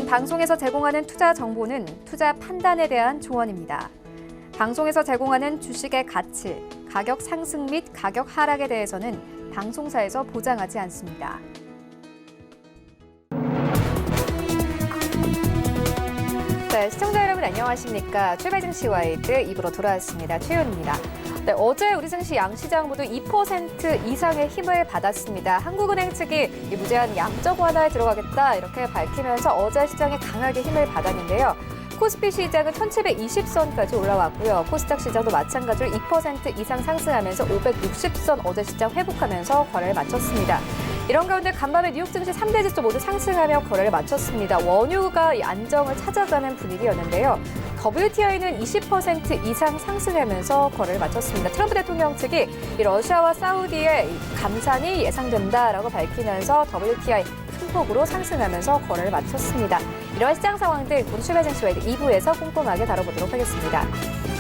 방송에서 제공하는 투자 정보는 투자 판단에 대한 조언입니다. 방송에서 제공하는 주식의 가치, 가격 상승 및 가격 하락에 대해서는 방송사에서 보장하지 않습니다. 네, 시청자 여러분 안녕하십니까? 출발 증시 와이드 2부로 돌아왔습니다. 최윤입니다. 네, 어제 우리 증시 양시장 모두 2% 이상의 힘을 받았습니다. 한국은행 측이 무제한 양적 완화에 들어가겠다 이렇게 밝히면서 어제 시장에 강하게 힘을 받았는데요. 코스피 시장은 1720선까지 올라왔고요. 코스닥 시장도 마찬가지로 2% 이상 상승하면서 560선 어제 시장 회복하면서 거래를 마쳤습니다. 이런 가운데 간밤에 뉴욕 증시 3대 지수 모두 상승하며 거래를 마쳤습니다. 원유가 안정을 찾아가는 분위기였는데요. WTI는 20% 이상 상승하면서 거래를 마쳤습니다. 트럼프 대통령 측이 러시아와 사우디의 감산이 예상된다라고 밝히면서 WTI 큰 폭으로 상승하면서 거래를 마쳤습니다. 이런 시장 상황들 오늘 출발 증시 와이드 2부에서 꼼꼼하게 다뤄보도록 하겠습니다.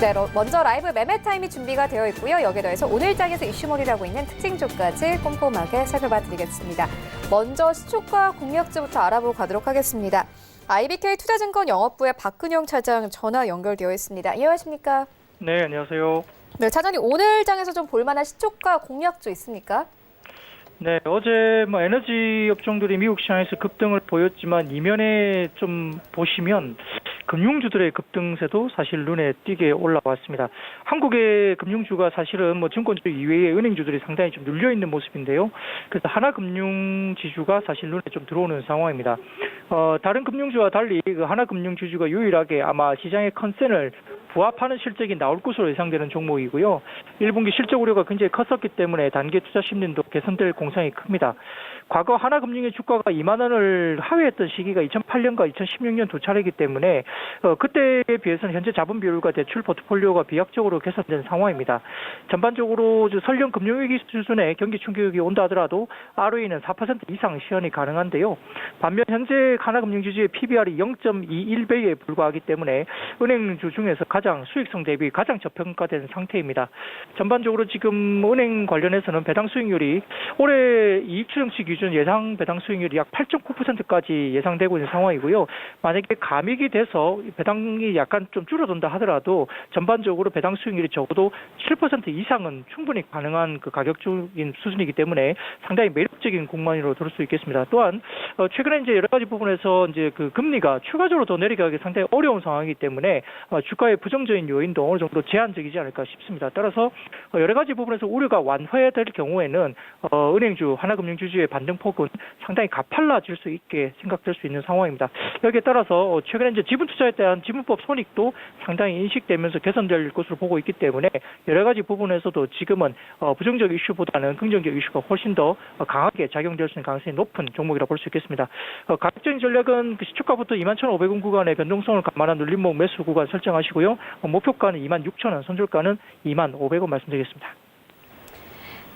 네, 먼저 라이브 매매 타임이 준비가 되어 있고요. 여기에 더해서 오늘장에서 이슈몰이라고 있는 특징주까지 꼼꼼하게 살펴봐 드리겠습니다. 먼저 시초가 공략주부터 알아보고 가도록 하겠습니다. IBK 투자증권 영업부의 박근영 차장 전화 연결되어 있습니다. 안녕하십니까? 네, 안녕하세요. 네, 차장님 오늘장에서 좀 볼만한 시초가 공략주 있습니까? 네, 어제 에너지 업종들이 미국 시장에서 급등을 보였지만 이면에 좀 보시면 금융주들의 급등세도 사실 눈에 띄게 올라왔습니다. 한국의 금융주가 사실은 증권주 이외의 은행주들이 상당히 좀 눌려 있는 모습인데요. 그래서 하나금융지주가 사실 눈에 좀 들어오는 상황입니다. 다른 금융주와 달리 그 하나금융지주가 유일하게 아마 시장의 컨센을 부합하는 실적이 나올 것으로 예상되는 종목이고요. 1분기 실적 우려가 굉장히 컸었기 때문에 단기 투자 심리도 개선될 공상이 큽니다. 과거 하나금융의 주가가 2만 원을 하회했던 시기가 2008년과 2016년 두 차례이기 때문에 그때에 비해서는 현재 자본 비율과 대출 포트폴리오가 비약적으로 개선된 상황입니다. 전반적으로 설령 금융위기 수준의 경기 충격이 온다 하더라도 ROE는 4% 이상 시현이 가능한데요. 반면 현재 하나금융지주의 PBR이 0.21배에 불과하기 때문에 은행주 중에서 가장 수익성 대비 가장 저평가된 상태입니다. 전반적으로 지금 은행 관련해서는 배당 수익률이 올해 이익 추정치 기준 예상 배당 수익률이 약 8.9%까지 예상되고 있는 상황이고요. 만약에 감익이 돼서 배당이 약간 좀 줄어든다 하더라도 전반적으로 배당 수익률이 적어도 7% 이상은 충분히 가능한 그 가격적인 수준이기 때문에 상당히 매력적인 공간으로 들을 수 있겠습니다. 또한 최근에 이제 여러 가지 부분에서 이제 그 금리가 추가적으로 더 내려가기 상당히 어려운 상황이기 때문에 주가의 부정적인 요인도 어느 정도 제한적이지 않을까 싶습니다. 따라서 여러 가지 부분에서 우려가 완화될 경우에는 은행주, 하나금융주주의 반등폭은 상당히 가팔라질 수 있게 생각될 수 있는 상황입니다. 여기에 따라서 최근에 이제 지분 투자에 대한 지분법 손익도 상당히 인식되면서 개선될 것으로 보고 있기 때문에 여러 가지 부분에서도 지금은 부정적 이슈보다는 긍정적 이슈가 훨씬 더 강하게 작용될 수 있는 가능성이 높은 종목이라고 볼 수 있겠습니다. 가격적인 전략은 시초가부터 21,500원 구간의 변동성을 감안한 눌림목 매수 구간 설정하시고요. 목표가는 26,000원, 손절가는 25,000원 말씀드리겠습니다.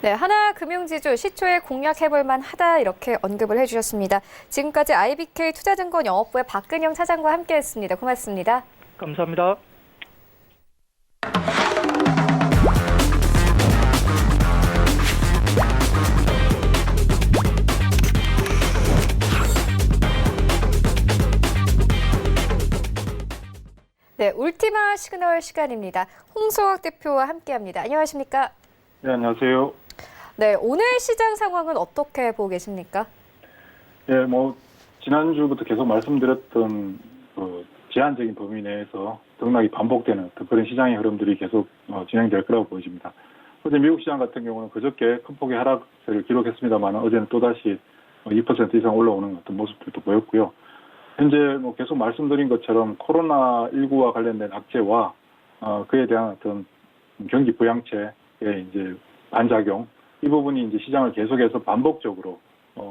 네, 하나금융지주 시초에 공략해볼 만하다 이렇게 언급을 해주셨습니다. 지금까지 IBK 투자증권 영업부의 박근영 차장과 함께했습니다. 고맙습니다. 감사합니다. 네, 울티마 시그널 시간입니다. 홍소학 대표와 함께합니다. 안녕하십니까? 네, 안녕하세요. 네, 오늘 시장 상황은 어떻게 보고 계십니까? 예, 지난주부터 계속 말씀드렸던 제한적인 범위 내에서 등락이 반복되는 그런 시장의 흐름들이 계속 진행될 거라고 보여집니다. 어제 미국 시장 같은 경우는 그저께 큰 폭의 하락세를 기록했습니다만 어제는 또다시 2% 이상 올라오는 어떤 모습들도 보였고요. 현재 계속 말씀드린 것처럼 코로나19와 관련된 악재와 그에 대한 어떤 경기 부양체의 이제 반작용, 이 부분이 이제 시장을 계속해서 반복적으로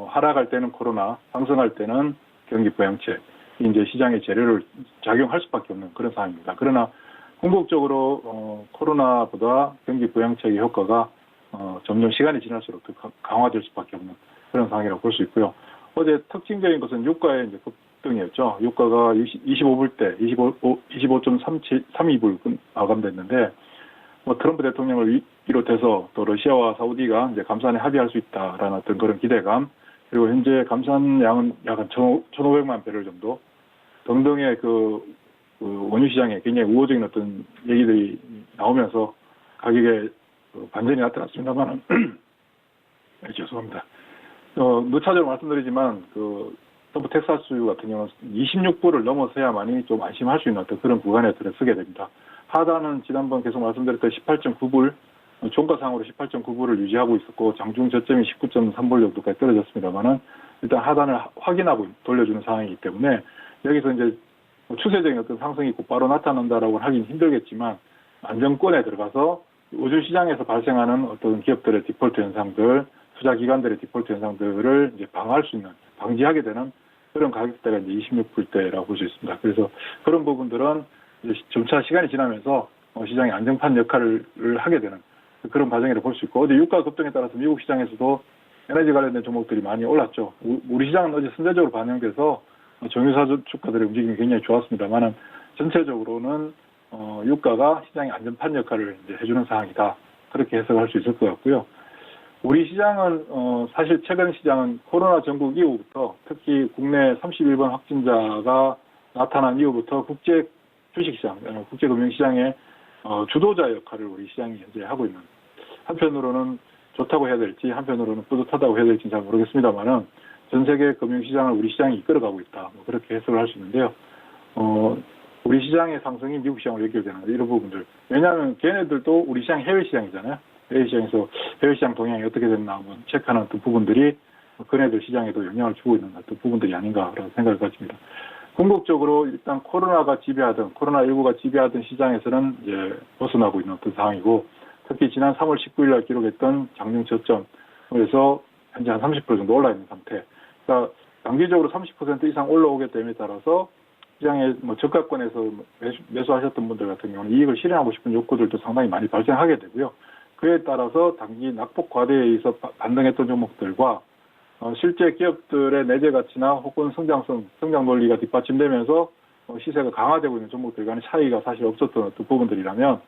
하락할 때는 코로나, 상승할 때는 경기 부양체, 이제 시장의 재료를 작용할 수밖에 없는 그런 상황입니다. 그러나 궁극적으로 코로나보다 경기 부양체의 효과가 점점 시간이 지날수록 더 강화될 수밖에 없는 그런 상황이라고 볼 수 있고요. 어제 특징적인 것은 유가의 이제 급등이었죠. 유가가 25불대 25.32불 마감됐는데 트럼프 대통령을 비롯해서 또 러시아와 사우디가 이제 감산에 합의할 수 있다라는 어떤 그런 기대감, 그리고 현재 감산량은 약 1,500만 배럴 정도 등등의 그 원유 시장에 굉장히 우호적인 어떤 얘기들이 나오면서 가격에 반전이 나타났습니다만, 네, 죄송합니다. 무차적으로 말씀드리지만 서부 텍사스주 같은 경우는 26불을 넘어서야만이 좀 안심할 수 있는 어떤 그런 구간에 들어서게 됩니다. 하단은 지난번 계속 말씀드렸던 18.9불, 종가상으로 18.9불을 유지하고 있었고 장중 저점이 19.3불 정도까지 떨어졌습니다만은 일단 하단을 확인하고 돌려주는 상황이기 때문에 여기서 이제 추세적인 어떤 상승이 곧바로 나타난다라고 하긴 힘들겠지만 안정권에 들어가서 우주 시장에서 발생하는 어떤 기업들의 디폴트 현상들, 투자 기관들의 디폴트 현상들을 이제 방어할 수 있는, 방지하게 되는 그런 가격대가 이제 26불대라고 볼 수 있습니다. 그래서 그런 부분들은 이제 점차 시간이 지나면서 시장의 안정판 역할을 하게 되는 그런 과정이라고 볼 수 있고, 어제 유가 급등에 따라서 미국 시장에서도 에너지 관련된 종목들이 많이 올랐죠. 우리 시장은 어제 선제적으로 반영돼서 정유사 주가들의 움직임이 굉장히 좋았습니다만은 전체적으로는 유가가 시장의 안전판 역할을 이제 해주는 상황이다. 그렇게 해석할 수 있을 것 같고요. 우리 시장은 사실 최근 시장은 코로나 전국 이후부터 특히 국내 31번 확진자가 나타난 이후부터 국제 주식시장, 국제금융시장의 주도자 역할을 우리 시장이 현재 하고 있는, 한편으로는 좋다고 해야 될지 한편으로는 뿌듯하다고 해야 될지 잘 모르겠습니다만은 전 세계 금융시장을 우리 시장이 이끌어가고 있다. 그렇게 해석을 할 수 있는데요. 우리 시장의 상승이 미국 시장으로 연결되는 이런 부분들. 왜냐하면 걔네들도 우리 시장 해외 시장이잖아요. 해외 시장에서 해외 시장 동향이 어떻게 됐나 한번 체크하는 어떤 부분들이 그네들 시장에도 영향을 주고 있는 어떤 부분들이 아닌가라는 생각을 가집니다. 궁극적으로 일단 코로나19가 지배하던 시장에서는 이제 벗어나고 있는 어떤 상황이고, 특히 지난 3월 19일 날 기록했던 장중 저점에서 현재 한 30% 정도 올라 있는 상태. 그러니까 단기적으로 30% 이상 올라오게 됨에 따라서 시장에 저가권에서 매수하셨던 분들 같은 경우는 이익을 실현하고 싶은 욕구들도 상당히 많이 발생하게 되고요. 그에 따라서 단기 낙폭 과대에 의해서 반등했던 종목들과 실제 기업들의 내재 가치나 혹은 성장 논리가 뒷받침되면서 시세가 강화되고 있는 종목들 간의 차이가 사실 없었던 어떤 부분들이라면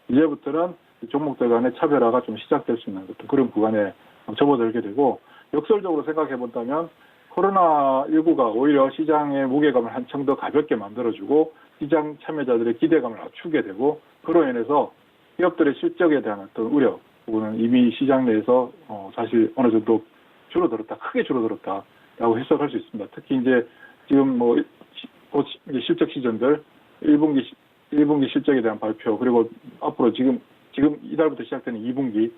이제부터는 종목들 간의 차별화가 좀 시작될 수 있는 어떤 그런 구간에 접어들게 되고, 역설적으로 생각해 본다면 코로나19가 오히려 시장의 무게감을 한층 더 가볍게 만들어주고 시장 참여자들의 기대감을 낮추게 되고, 그로 인해서 기업들의 실적에 대한 어떤 우려 부분은 이미 시장 내에서 사실 어느 정도 크게 줄어들었다라고 해석할 수 있습니다. 특히 이제 지금 곧 이제 실적 시즌들 1분기 실적에 대한 발표, 그리고 앞으로 지금 이달부터 시작되는 2분기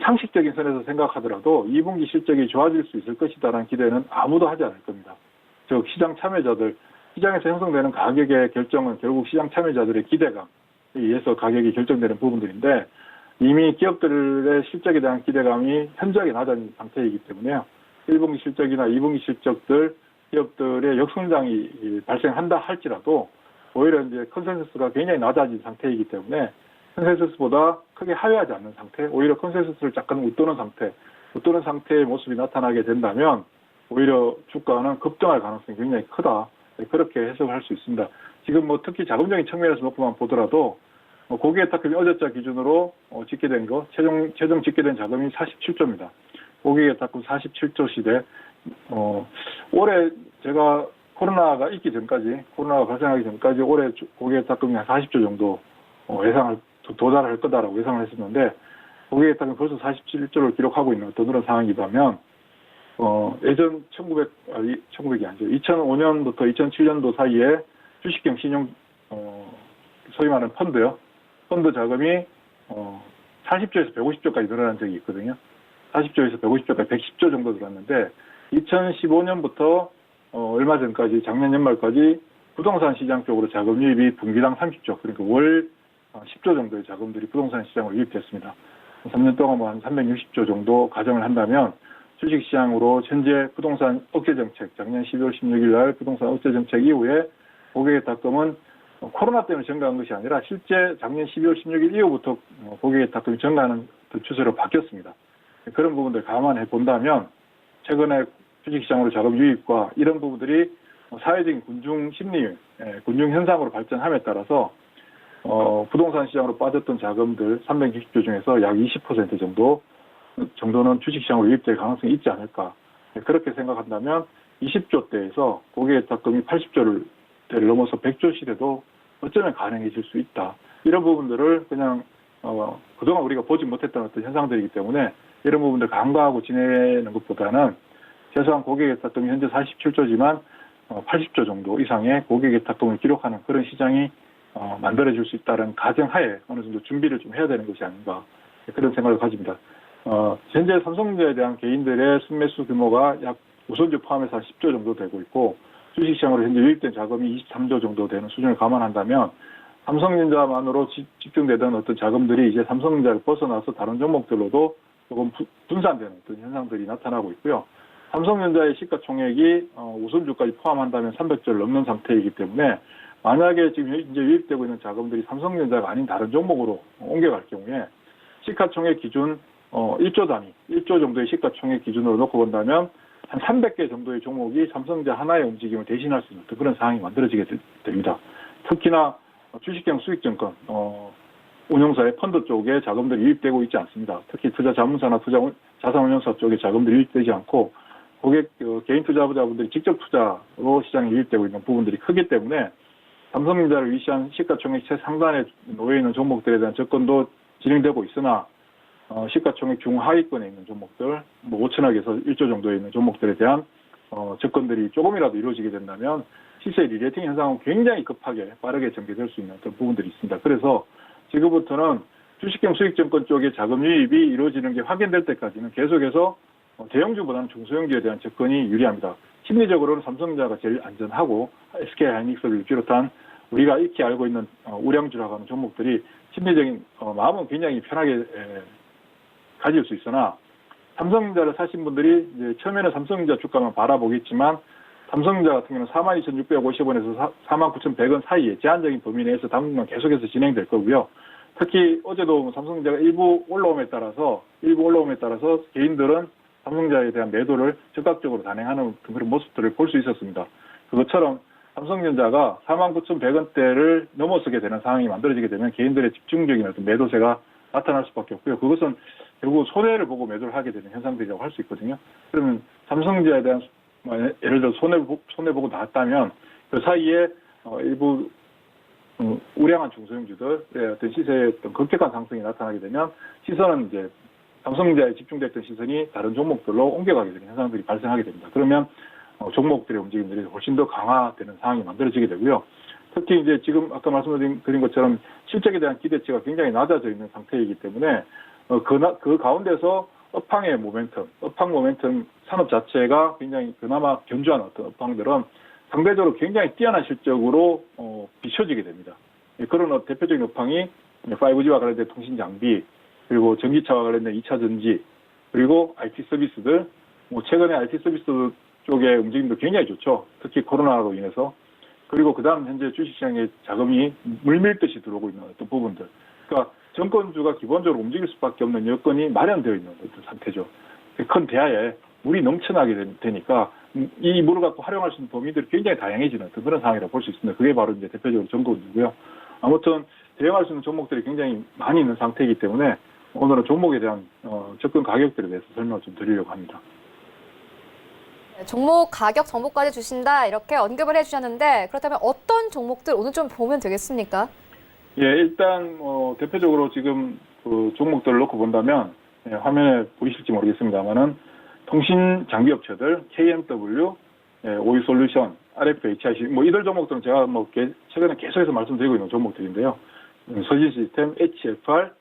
상식적인 선에서 생각하더라도 2분기 실적이 좋아질 수 있을 것이다라는 기대는 아무도 하지 않을 겁니다. 즉 시장 참여자들, 시장에서 형성되는 가격의 결정은 결국 시장 참여자들의 기대감에 의해서 가격이 결정되는 부분들인데, 이미 기업들의 실적에 대한 기대감이 현저하게 낮아진 상태이기 때문에요. 1분기 실적이나 2분기 실적들 기업들의 역성장이 발생한다 할지라도 오히려 이제 컨센서스가 굉장히 낮아진 상태이기 때문에 컨센서스보다 크게 하회하지 않는 상태, 오히려 컨센서스를 약간 웃도는 상태의 모습이 나타나게 된다면 오히려 주가는 급등할 가능성이 굉장히 크다. 그렇게 해석을 할 수 있습니다. 지금 특히 자금적인 측면에서 놓고만 보더라도 고객 탁금이 어제자 기준으로 집계된 거, 최종 집계된 자금이 47조입니다. 고객 탁금 47조 시대. 올해 제가 코로나가 발생하기 전까지 올해 고객 탁금이 한 40조 정도 예상을 도달할 거다라고 예상을 했었는데, 고객 탁금이 벌써 47조를 기록하고 있는 어떤 그런 상황이라면 예전 1900이 아니죠. 2005년부터 2007년도 사이에 주식형 신용 소위 말하는 펀드 자금이 40조에서 150조까지 늘어난 적이 있거든요. 40조에서 150조까지 110조 정도 늘었는데 2015년부터 얼마 전까지 작년 연말까지 부동산 시장 쪽으로 자금 유입이 분기당 30조, 그러니까 월 10조 정도의 자금들이 부동산 시장으로 유입됐습니다. 3년 동안 한 360조 정도 가정을 한다면 주식시장으로 현재 부동산 억제 정책, 작년 12월 16일 날 부동산 억제 정책 이후에 고객의 탁금은 코로나 때문에 증가한 것이 아니라 실제 작년 12월 16일 이후부터 고객의 탁금이 증가하는 추세로 바뀌었습니다. 그런 부분들 감안해 본다면 최근에 주식시장으로 자금 유입과 이런 부분들이 사회적인 군중 심리, 군중 현상으로 발전함에 따라서 부동산 시장으로 빠졌던 자금들 360조 중에서 약 20% 정도는 주식시장으로 유입될 가능성이 있지 않을까. 그렇게 생각한다면 20조대에서 고객예탁금이 80조를 넘어서 100조 시대도 어쩌면 가능해질 수 있다. 이런 부분들을 그냥 그동안 우리가 보지 못했던 어떤 현상들이기 때문에 이런 부분들 간과하고 지내는 것보다는 최소한 고객예탁금이 현재 47조지만 80조 정도 이상의 고객예탁금을 기록하는 그런 시장이 만들어질 수 있다는 가정하에 어느 정도 준비를 좀 해야 되는 것이 아닌가 그런 생각을 가집니다. 현재 삼성전자에 대한 개인들의 순매수 규모가 약 우선주 포함해서 한 10조 정도 되고 있고 주식시장으로 현재 유입된 자금이 23조 정도 되는 수준을 감안한다면 삼성전자만으로 집중되던 어떤 자금들이 이제 삼성전자를 벗어나서 다른 종목들로도 조금 분산되는 어떤 현상들이 나타나고 있고요. 삼성전자의 시가총액이 우선주까지 포함한다면 300조를 넘는 상태이기 때문에 만약에 지금 이제 유입되고 있는 자금들이 삼성전자가 아닌 다른 종목으로 옮겨갈 경우에 시가총액 기준 1조 단위, 1조 정도의 시가총액 기준으로 놓고 본다면 한 300개 정도의 종목이 삼성전자 하나의 움직임을 대신할 수 있는 그런 상황이 만들어지게 됩니다. 특히나 주식형 수익증권 운용사의 펀드 쪽에 자금들이 유입되고 있지 않습니다. 특히 투자자문사나 자산운용사 쪽에 자금들이 유입되지 않고 개인 투자자분들이 직접 투자로 시장에 유입되고 있는 부분들이 크기 때문에 삼성전자를 위시한 시가총액 최상단에 놓여 있는 종목들에 대한 접근도 진행되고 있으나 시가총액 중하위권에 있는 종목들, 5천억에서 1조 정도에 있는 종목들에 대한 접근들이 조금이라도 이루어지게 된다면 시세 리레이팅 현상은 굉장히 급하게 빠르게 전개될 수 있는 어떤 부분들이 있습니다. 그래서 지금부터는 주식형 수익증권 쪽에 자금 유입이 이루어지는 게 확인될 때까지는 계속해서 대형주보다는 중소형주에 대한 접근이 유리합니다. 심리적으로는 삼성전자가 제일 안전하고 SK하이닉스를 비롯한 우리가 익히 알고 있는 우량주라고 하는 종목들이 심리적인 마음은 굉장히 편하게 가질 수 있으나 삼성전자를 사신 분들이 이제 처음에는 삼성전자 주가만 바라보겠지만 삼성전자 같은 경우는 42,650원에서 49,100원 사이에 제한적인 범위 내에서 당분간 계속해서 진행될 거고요. 특히 어제도 삼성전자가 일부 올라옴에 따라서 개인들은 삼성전자에 대한 매도를 적극적으로 단행하는 그런 모습들을 볼 수 있었습니다. 그것처럼 삼성전자가 49,100원대를 넘어서게 되는 상황이 만들어지게 되면 개인들의 집중적인 어떤 매도세가 나타날 수밖에 없고요. 그것은 결국 손해를 보고 매도를 하게 되는 현상들이라고 할 수 있거든요. 그러면 삼성전자에 대한 예를 들어 손해 보고 나왔다면 그 사이에 일부 우량한 중소형주들의 어떤 시세의 어떤 급격한 상승이 나타나게 되면 시선은 이제 삼성전자에 집중됐던 시선이 다른 종목들로 옮겨가게 되는 현상들이 발생하게 됩니다. 그러면 종목들의 움직임들이 훨씬 더 강화되는 상황이 만들어지게 되고요. 특히 이제 지금 아까 말씀드린 것처럼 실적에 대한 기대치가 굉장히 낮아져 있는 상태이기 때문에 그 가운데서 업황 모멘텀 산업 자체가 굉장히 그나마 견조한 어떤 업황들은 상대적으로 굉장히 뛰어난 실적으로 비춰지게 됩니다. 그런 대표적인 업황이 5G와 관련된 통신 장비, 그리고 전기차와 관련된 2차 전지, 그리고 IT 서비스들, 최근에 IT 서비스 쪽의 움직임도 굉장히 좋죠. 특히 코로나로 인해서. 그리고 그 다음 현재 주식시장에 자금이 물밀듯이 들어오고 있는 어떤 부분들. 그러니까 정권주가 기본적으로 움직일 수밖에 없는 여건이 마련되어 있는 어떤 상태죠. 큰 대하에 물이 넘쳐나게 되니까 이 물을 갖고 활용할 수 있는 범위들이 굉장히 다양해지는 그런 상황이라고 볼 수 있습니다. 그게 바로 이제 대표적으로 정권주고요. 아무튼 대응할 수 있는 종목들이 굉장히 많이 있는 상태이기 때문에 오늘은 종목에 대한 접근 가격들에 대해서 설명을 좀 드리려고 합니다. 종목 가격 정보까지 주신다 이렇게 언급을 해주셨는데 그렇다면 어떤 종목들 오늘 좀 보면 되겠습니까? 예, 일단 대표적으로 지금 그 종목들을 놓고 본다면 화면에 보이실지 모르겠습니다만은 통신 장비 업체들 KMW, 오이솔루션, RFHIC 이들 종목들은 제가 최근에 계속해서 말씀드리고 있는 종목들인데요. 서지 시스템, HFR,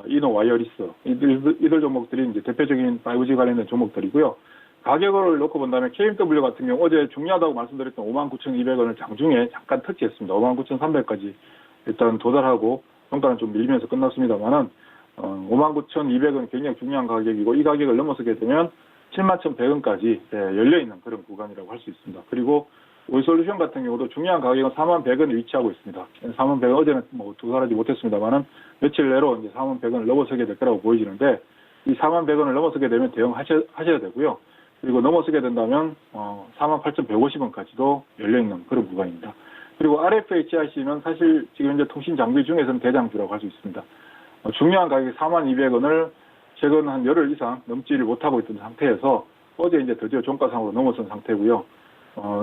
이노 와이어리스 이들 종목들이 이제 대표적인 5G 관련된 종목들이고요. 가격을 놓고 본다면 KMW 같은 경우 어제 중요하다고 말씀드렸던 59,200원을 장중에 잠깐 터치했습니다. 59,300까지 일단 도달하고 종가는 좀 밀리면서 끝났습니다만은 59,200원 굉장히 중요한 가격이고 이 가격을 넘어서게 되면 71,100원까지 열려있는 그런 구간이라고 할 수 있습니다. 그리고 오이솔루션 같은 경우도 중요한 가격은 41,100원에 위치하고 있습니다. 41,100원 어제는 도달하지 못했습니다만은 며칠 내로 이제 41,100원을 넘어서게 될 거라고 보여지는데 이 41,100원을 넘어서게 되면 대응하셔야 되고요. 그리고 넘어서게 된다면 48,150원까지도 열려있는 그런 구간입니다. 그리고 RFHIC는 사실 지금 현재 통신 장비 중에서는 대장주라고 할 수 있습니다. 중요한 가격이 42,200원을 최근 한 열흘 이상 넘지를 못하고 있던 상태에서 어제 이제 드디어 종가상으로 넘어선 상태고요.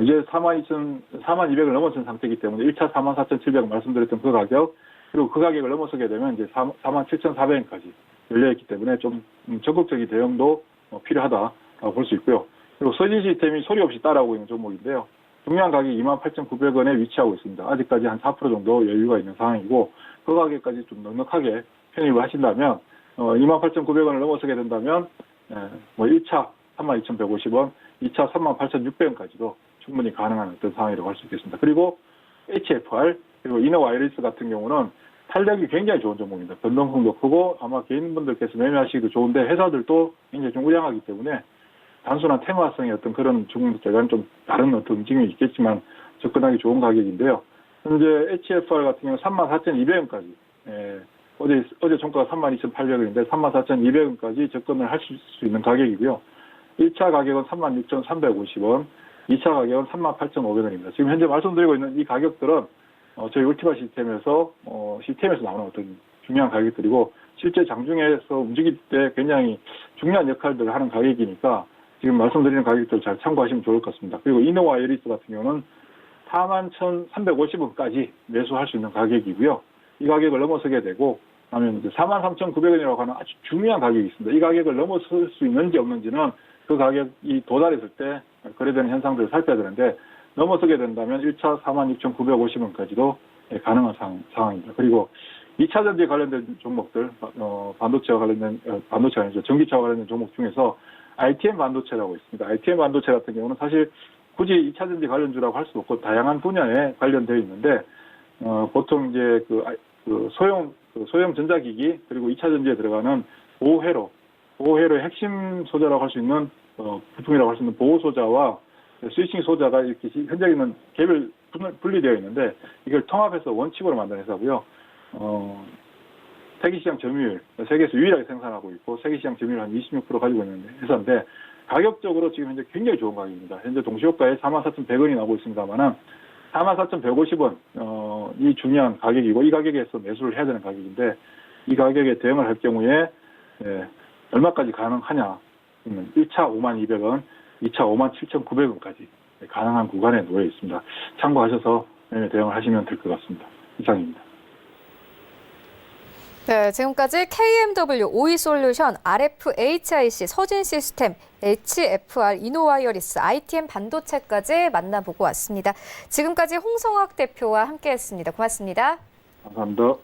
이제 42,000을 넘어선 상태이기 때문에 1차 44,700 말씀드렸던 그 가격, 그리고 그 가격을 넘어서게 되면 이제 47,400원까지 열려있기 때문에 좀 적극적인 대응도 필요하다고 볼 수 있고요. 그리고 서진 시스템이 소리 없이 따라오고 있는 종목인데요. 중요한 가격이 28,900원에 위치하고 있습니다. 아직까지 한 4% 정도 여유가 있는 상황이고, 그 가격까지 좀 넉넉하게 편입을 하신다면 28,900원을 넘어서게 된다면 1차 32,150원, 2차 38,600원까지도 충분히 가능한 어떤 상황이라고 할 수 있겠습니다. 그리고 HFR, 그리고 이너와이어리스 같은 경우는 탄력이 굉장히 좋은 종목입니다. 변동성도 크고 아마 개인분들께서 매매하시기도 좋은데 회사들도 굉장히 좀 우량하기 때문에 단순한 테마성의 어떤 그런 종목들과는 좀 다른 어떤 움직임이 있겠지만 접근하기 좋은 가격인데요. 현재 HFR 같은 경우는 34,200원까지, 어제 종가가 32,800원인데 34,200원까지 접근을 할 수 있는 가격이고요. 1차 가격은 36,350원, 2차 가격은 38,500원입니다. 지금 현재 말씀드리고 있는 이 가격들은 저희 울티마 시스템에서 나오는 어떤 중요한 가격들이고, 실제 장중에서 움직일 때 굉장히 중요한 역할들을 하는 가격이니까 지금 말씀드리는 가격들 잘 참고하시면 좋을 것 같습니다. 그리고 이노와이어리스 같은 경우는 41,350원까지 매수할 수 있는 가격이고요. 이 가격을 넘어서게 되고 하면 이제 43,900원이라고 하는 아주 중요한 가격이 있습니다. 이 가격을 넘어설 수 있는지 없는지는 그 가격이 도달했을 때 거래되는 현상들을 살펴야 되는데, 넘어서게 된다면 1차 46,950원까지도 가능한 상황입니다. 그리고 2차 전지에 관련된 종목들, 반도체와 관련된, 반도체가 아니죠. 전기차와 관련된 종목 중에서 ITM 반도체라고 있습니다. ITM 반도체 같은 경우는 사실 굳이 2차 전지 관련주라고 할 수 없고 다양한 분야에 관련되어 있는데, 보통 이제 소형 전자기기, 그리고 2차 전지에 들어가는 보호회로의 핵심 소재라고 할 수 있는, 부품이라고 할 수 있는 보호 소자와 스위칭 소자가 이렇게 현재는 개별 분리되어 있는데, 이걸 통합해서 원칩으로 만든 회사고요. 세계시장 점유율, 세계에서 유일하게 생산하고 있고, 세계시장 점유율 한 26% 가지고 있는 회사인데, 가격적으로 지금 현재 굉장히 좋은 가격입니다. 현재 동시효과에 44,100원이 나오고 있습니다만은, 44,150원, 이 중요한 가격이고, 이 가격에서 매수를 해야 되는 가격인데, 이 가격에 대응을 할 경우에, 얼마까지 가능하냐. 1차 52,000원, 2차 57,900원까지 가능한 구간에 놓여 있습니다. 참고하셔서 대응을 하시면 될 것 같습니다. 이상입니다. 네, 지금까지 KMW 오이솔루션, RFHIC, 서진시스템, HFR, 이노와이어리스, ITM 반도체까지 만나보고 왔습니다. 지금까지 홍성학 대표와 함께했습니다. 고맙습니다. 감사합니다.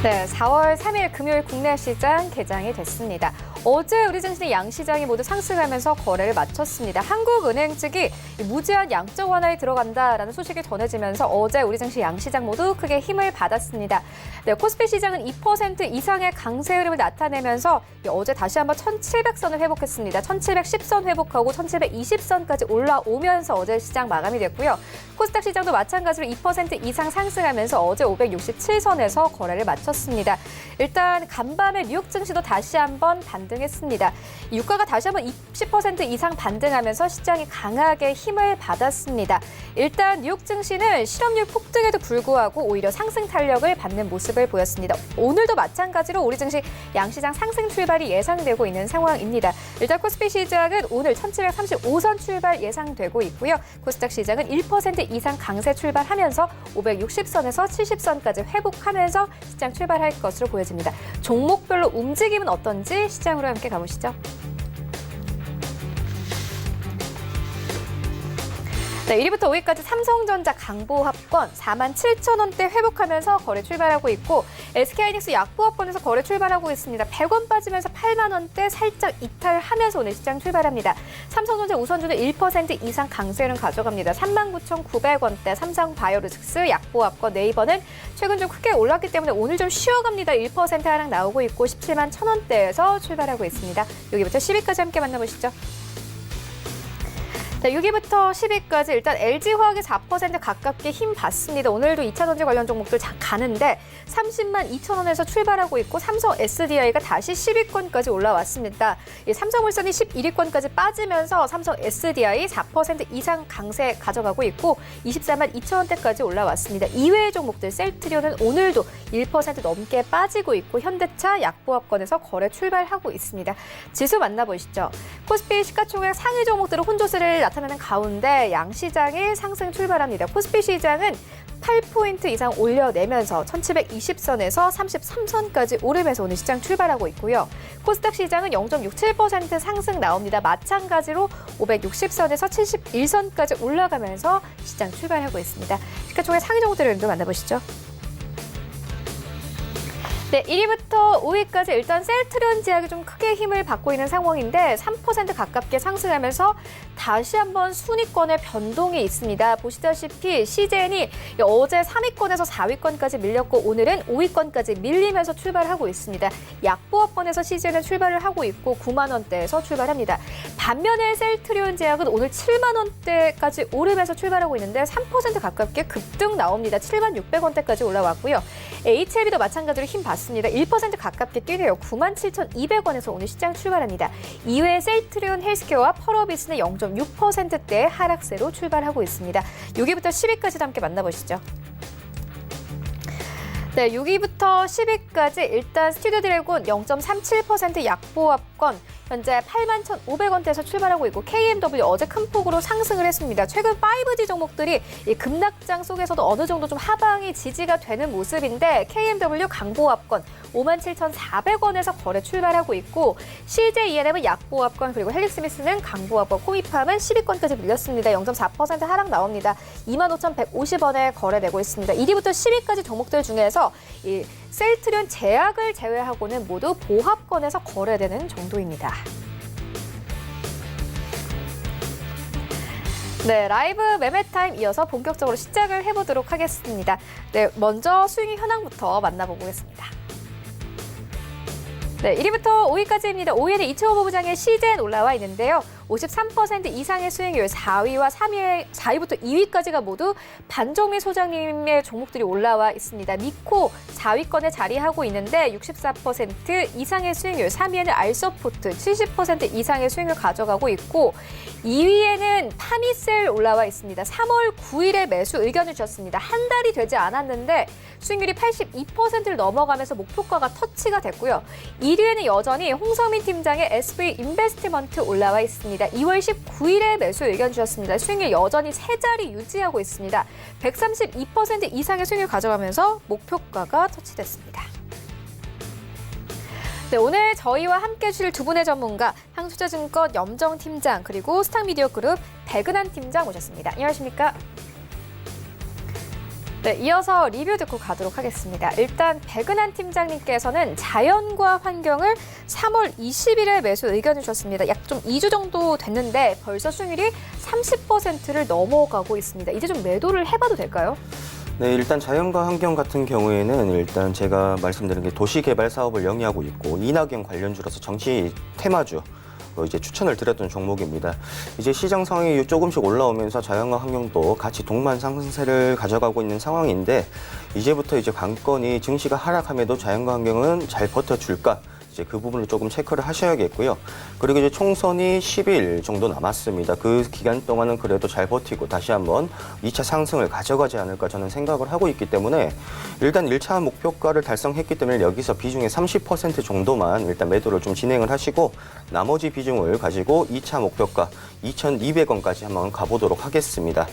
네, 4월 3일 금요일 국내 시장 개장이 됐습니다. 어제 우리 증시 양시장이 모두 상승하면서 거래를 마쳤습니다. 한국은행 측이 무제한 양적 완화에 들어간다라는 소식이 전해지면서 어제 우리 증시 양시장 모두 크게 힘을 받았습니다. 네, 코스피 시장은 2% 이상의 강세 흐름을 나타내면서 어제 다시 한번 1,700선을 회복했습니다. 1,710선 회복하고 1,720선까지 올라오면서 어제 시장 마감이 됐고요. 코스닥 시장도 마찬가지로 2% 이상 상승하면서 어제 567선에서 거래를 마쳤습니다. 일단 간밤에 뉴욕 증시도 다시 한번 반등했습니다. 유가가 다시 한번 20% 이상 반등하면서 시장이 강하게 힘을 받았습니다. 일단 뉴욕 증시는 실업률 폭등에도 불구하고 오히려 상승 탄력을 받는 모습을 보였습니다. 오늘도 마찬가지로 우리 증시 양시장 상승 출발이 예상되고 있는 상황입니다. 일단 코스피 시장은 오늘 1,735선 출발 예상되고 있고요. 코스닥 시장은 1% 이상 강세 출발하면서 560선에서 70선까지 회복하면서 시장 출발할 것으로 보여집니다. 종목별로 움직임은 어떤지 시장으로 함께 가보시죠. 네, 1위부터 5위까지 삼성전자 강보합권 47,000원대 회복하면서 거래 출발하고 있고, SK하이닉스 약보합권에서 거래 출발하고 있습니다. 100원 빠지면서 8만 원대 살짝 이탈하면서 오늘 시장 출발합니다. 삼성전자 우선주는 1% 이상 강세를 가져갑니다. 39,900원대 삼성바이오로직스 약보합권, 네이버는 최근 좀 크게 올랐기 때문에 오늘 좀 쉬어갑니다. 1% 하락 나오고 있고 17만 1,000원대에서 출발하고 있습니다. 여기부터 10위까지 함께 만나보시죠. 자, 6위부터 10위까지 일단 LG화학이 4% 가깝게 힘 받습니다. 오늘도 2차전지 관련 종목들 가는데 30만 2천 원에서 출발하고 있고 삼성 SDI가 다시 10위권까지 올라왔습니다. 이 삼성물산이 11위권까지 빠지면서 삼성 SDI 4% 이상 강세 가져가고 있고 24만 2천 원대까지 올라왔습니다. 이외의 종목들 셀트리온은 오늘도 1% 넘게 빠지고 있고 현대차 약보합권에서 거래 출발하고 있습니다. 지수 만나보시죠. 코스피 시가총액 상위 종목들은 혼조세를 나타내는 가운데 양시장이 상승 출발합니다. 코스피 시장은 8포인트 이상 올려내면서 1720선에서 33선까지 오르면서 오늘 시장 출발하고 있고요. 코스닥 시장은 0.67% 상승 나옵니다. 마찬가지로 560선에서 71선까지 올라가면서 시장 출발하고 있습니다. 시가총액 상위 종목들을 좀 만나보시죠. 네, 1위부터 5위까지 일단 셀트리온 제약이 좀 크게 힘을 받고 있는 상황인데 3% 가깝게 상승하면서 다시 한번 순위권의 변동이 있습니다. 보시다시피 CJN이 어제 3위권에서 4위권까지 밀렸고 오늘은 5위권까지 밀리면서 출발하고 있습니다. 약보합권에서 CJN은 출발을 하고 있고 9만 원대에서 출발합니다. 반면에 셀트리온 제약은 오늘 7만 원대까지 오르면서 출발하고 있는데 3% 가깝게 급등 나옵니다. 7만 600원대까지 올라왔고요. HLB도 마찬가지로 힘 받습니다. 1% 가깝게 뛰네요. 97,200원에서 오늘 시장 출발합니다. 이외에 셀트리온 헬스케어와 펄어비스는 0.6%대 하락세로 출발하고 있습니다. 6위부터 10위까지도 함께 만나보시죠. 네, 6위부터 10위까지 일단 스튜디오 드래곤 0.37% 약보합권 현재 81,500원대에서 출발하고 있고 KMW 어제 큰 폭으로 상승을 했습니다. 최근 5G 종목들이 이 급락장 속에서도 어느 정도 좀 하방이 지지가 되는 모습인데 KMW 강보합권 57,400원에서 거래 출발하고 있고 CJENM은 약보합권 그리고 헬릭스미스는 강보합권 코미팜은 10위권까지 밀렸습니다. 0.4% 하락 나옵니다. 25,150원에 거래되고 있습니다. 1위부터 10위까지 종목들 중에서 이 셀트리온 제약을 제외하고는 모두 보합권에서 거래되는 정도입니다. 네, 라이브 매매타임 이어서 본격적으로 시작을 해보도록 하겠습니다. 네, 먼저 수익 현황부터 만나보겠습니다. 네, 1위부터 5위까지입니다. 5위에는 이채호 본부장의 CJN 올라와 있는데요. 53% 이상의 수익률 4위부터 2위까지가 모두 반정미 소장님의 종목들이 올라와 있습니다. 미코 4위권에 자리하고 있는데 64% 이상의 수익률, 3위에는 알서포트 70% 이상의 수익률 가져가고 있고 2위에는 파미셀 올라와 있습니다. 3월 9일에 매수 의견을 주셨습니다. 한 달이 되지 않았는데 수익률이 82%를 넘어가면서 목표가가 터치가 됐고요. 1위에는 여전히 홍성민 팀장의 SV 인베스트먼트 올라와 있습니다. 2월 19일에 매수 의견 주셨습니다. 수익률 여전히 세 자리 유지하고 있습니다. 132% 이상의 수익률 가져가면서 목표가가 터치됐습니다. 네, 오늘 저희와 함께 해주실 두 분의 전문가 한국투자증권 염정 팀장 그리고 스탁미디어 그룹 백은한 팀장 모셨습니다. 안녕하십니까? 네, 이어서 리뷰 듣고 가도록 하겠습니다. 일단 백은한 팀장님께서는 자연과 환경을 3월 20일에 매수 의견을 주셨습니다. 약 좀 2주 정도 됐는데 벌써 수익률이 30%를 넘어가고 있습니다. 이제 좀 매도를 해봐도 될까요? 네, 일단 자연과 환경 같은 경우에는 일단 제가 말씀드린 게 도시개발 사업을 영위하고 있고 이낙연 관련주로서 정치 테마주 이제 추천을 드렸던 종목입니다. 이제 시장 상황이 조금씩 올라오면서 자연과 환경도 같이 동반 상승세를 가져가고 있는 상황인데 이제부터 이제 관건이 증시가 하락함에도 자연과 환경은 잘 버텨줄까? 이제 그 부분을 조금 체크를 하셔야겠고요. 그리고 이제 총선이 10일 정도 남았습니다. 그 기간 동안은 그래도 잘 버티고 다시 한번 2차 상승을 가져가지 않을까 저는 생각을 하고 있기 때문에 일단 1차 목표가를 달성했기 때문에 여기서 비중의 30% 정도만 일단 매도를 좀 진행을 하시고 나머지 비중을 가지고 2차 목표가 2,200원까지 한번 가보도록 하겠습니다.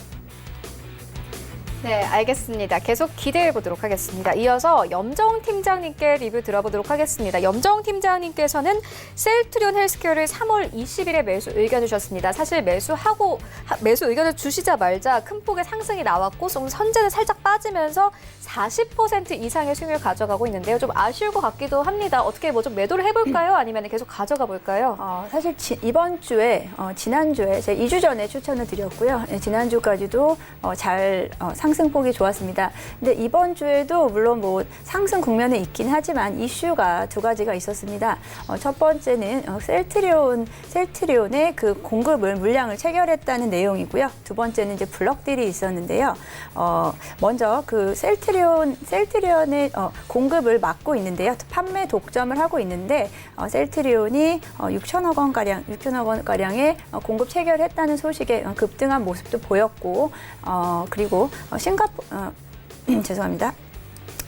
네, 알겠습니다. 계속 기대해 보도록 하겠습니다. 이어서 염정 팀장님께 리뷰 들어보도록 하겠습니다. 염정 팀장님께서는 셀트리온 헬스케어를 3월 20일에 매수 의견을 주셨습니다. 사실 매수 의견을 주시자마자 큰 폭의 상승이 나왔고 좀 선제는 살짝 빠지면서 40% 이상의 수익률 가져가고 있는데요. 좀 아쉬울 것 같기도 합니다. 어떻게 뭐 좀 매도를 해볼까요? 아니면 계속 가져가 볼까요? 사실 이번 주에 지난주에 제가 2주 전에 추천을 드렸고요. 지난주까지도 잘 상승 상승폭이 좋았습니다. 근데 이번 주에도 물론 뭐 상승 국면에 있긴 하지만 이슈가 두 가지가 있었습니다. 첫 번째는 셀트리온의 그 공급을 물량을 체결했다는 내용이고요. 두 번째는 이제 블럭딜이 있었는데요. 먼저 그 셀트리온의 공급을 막고 있는데요. 판매 독점을 하고 있는데 셀트리온이 6천억 원 가량의 공급 체결했다는 소식에 급등한 모습도 보였고, 그리고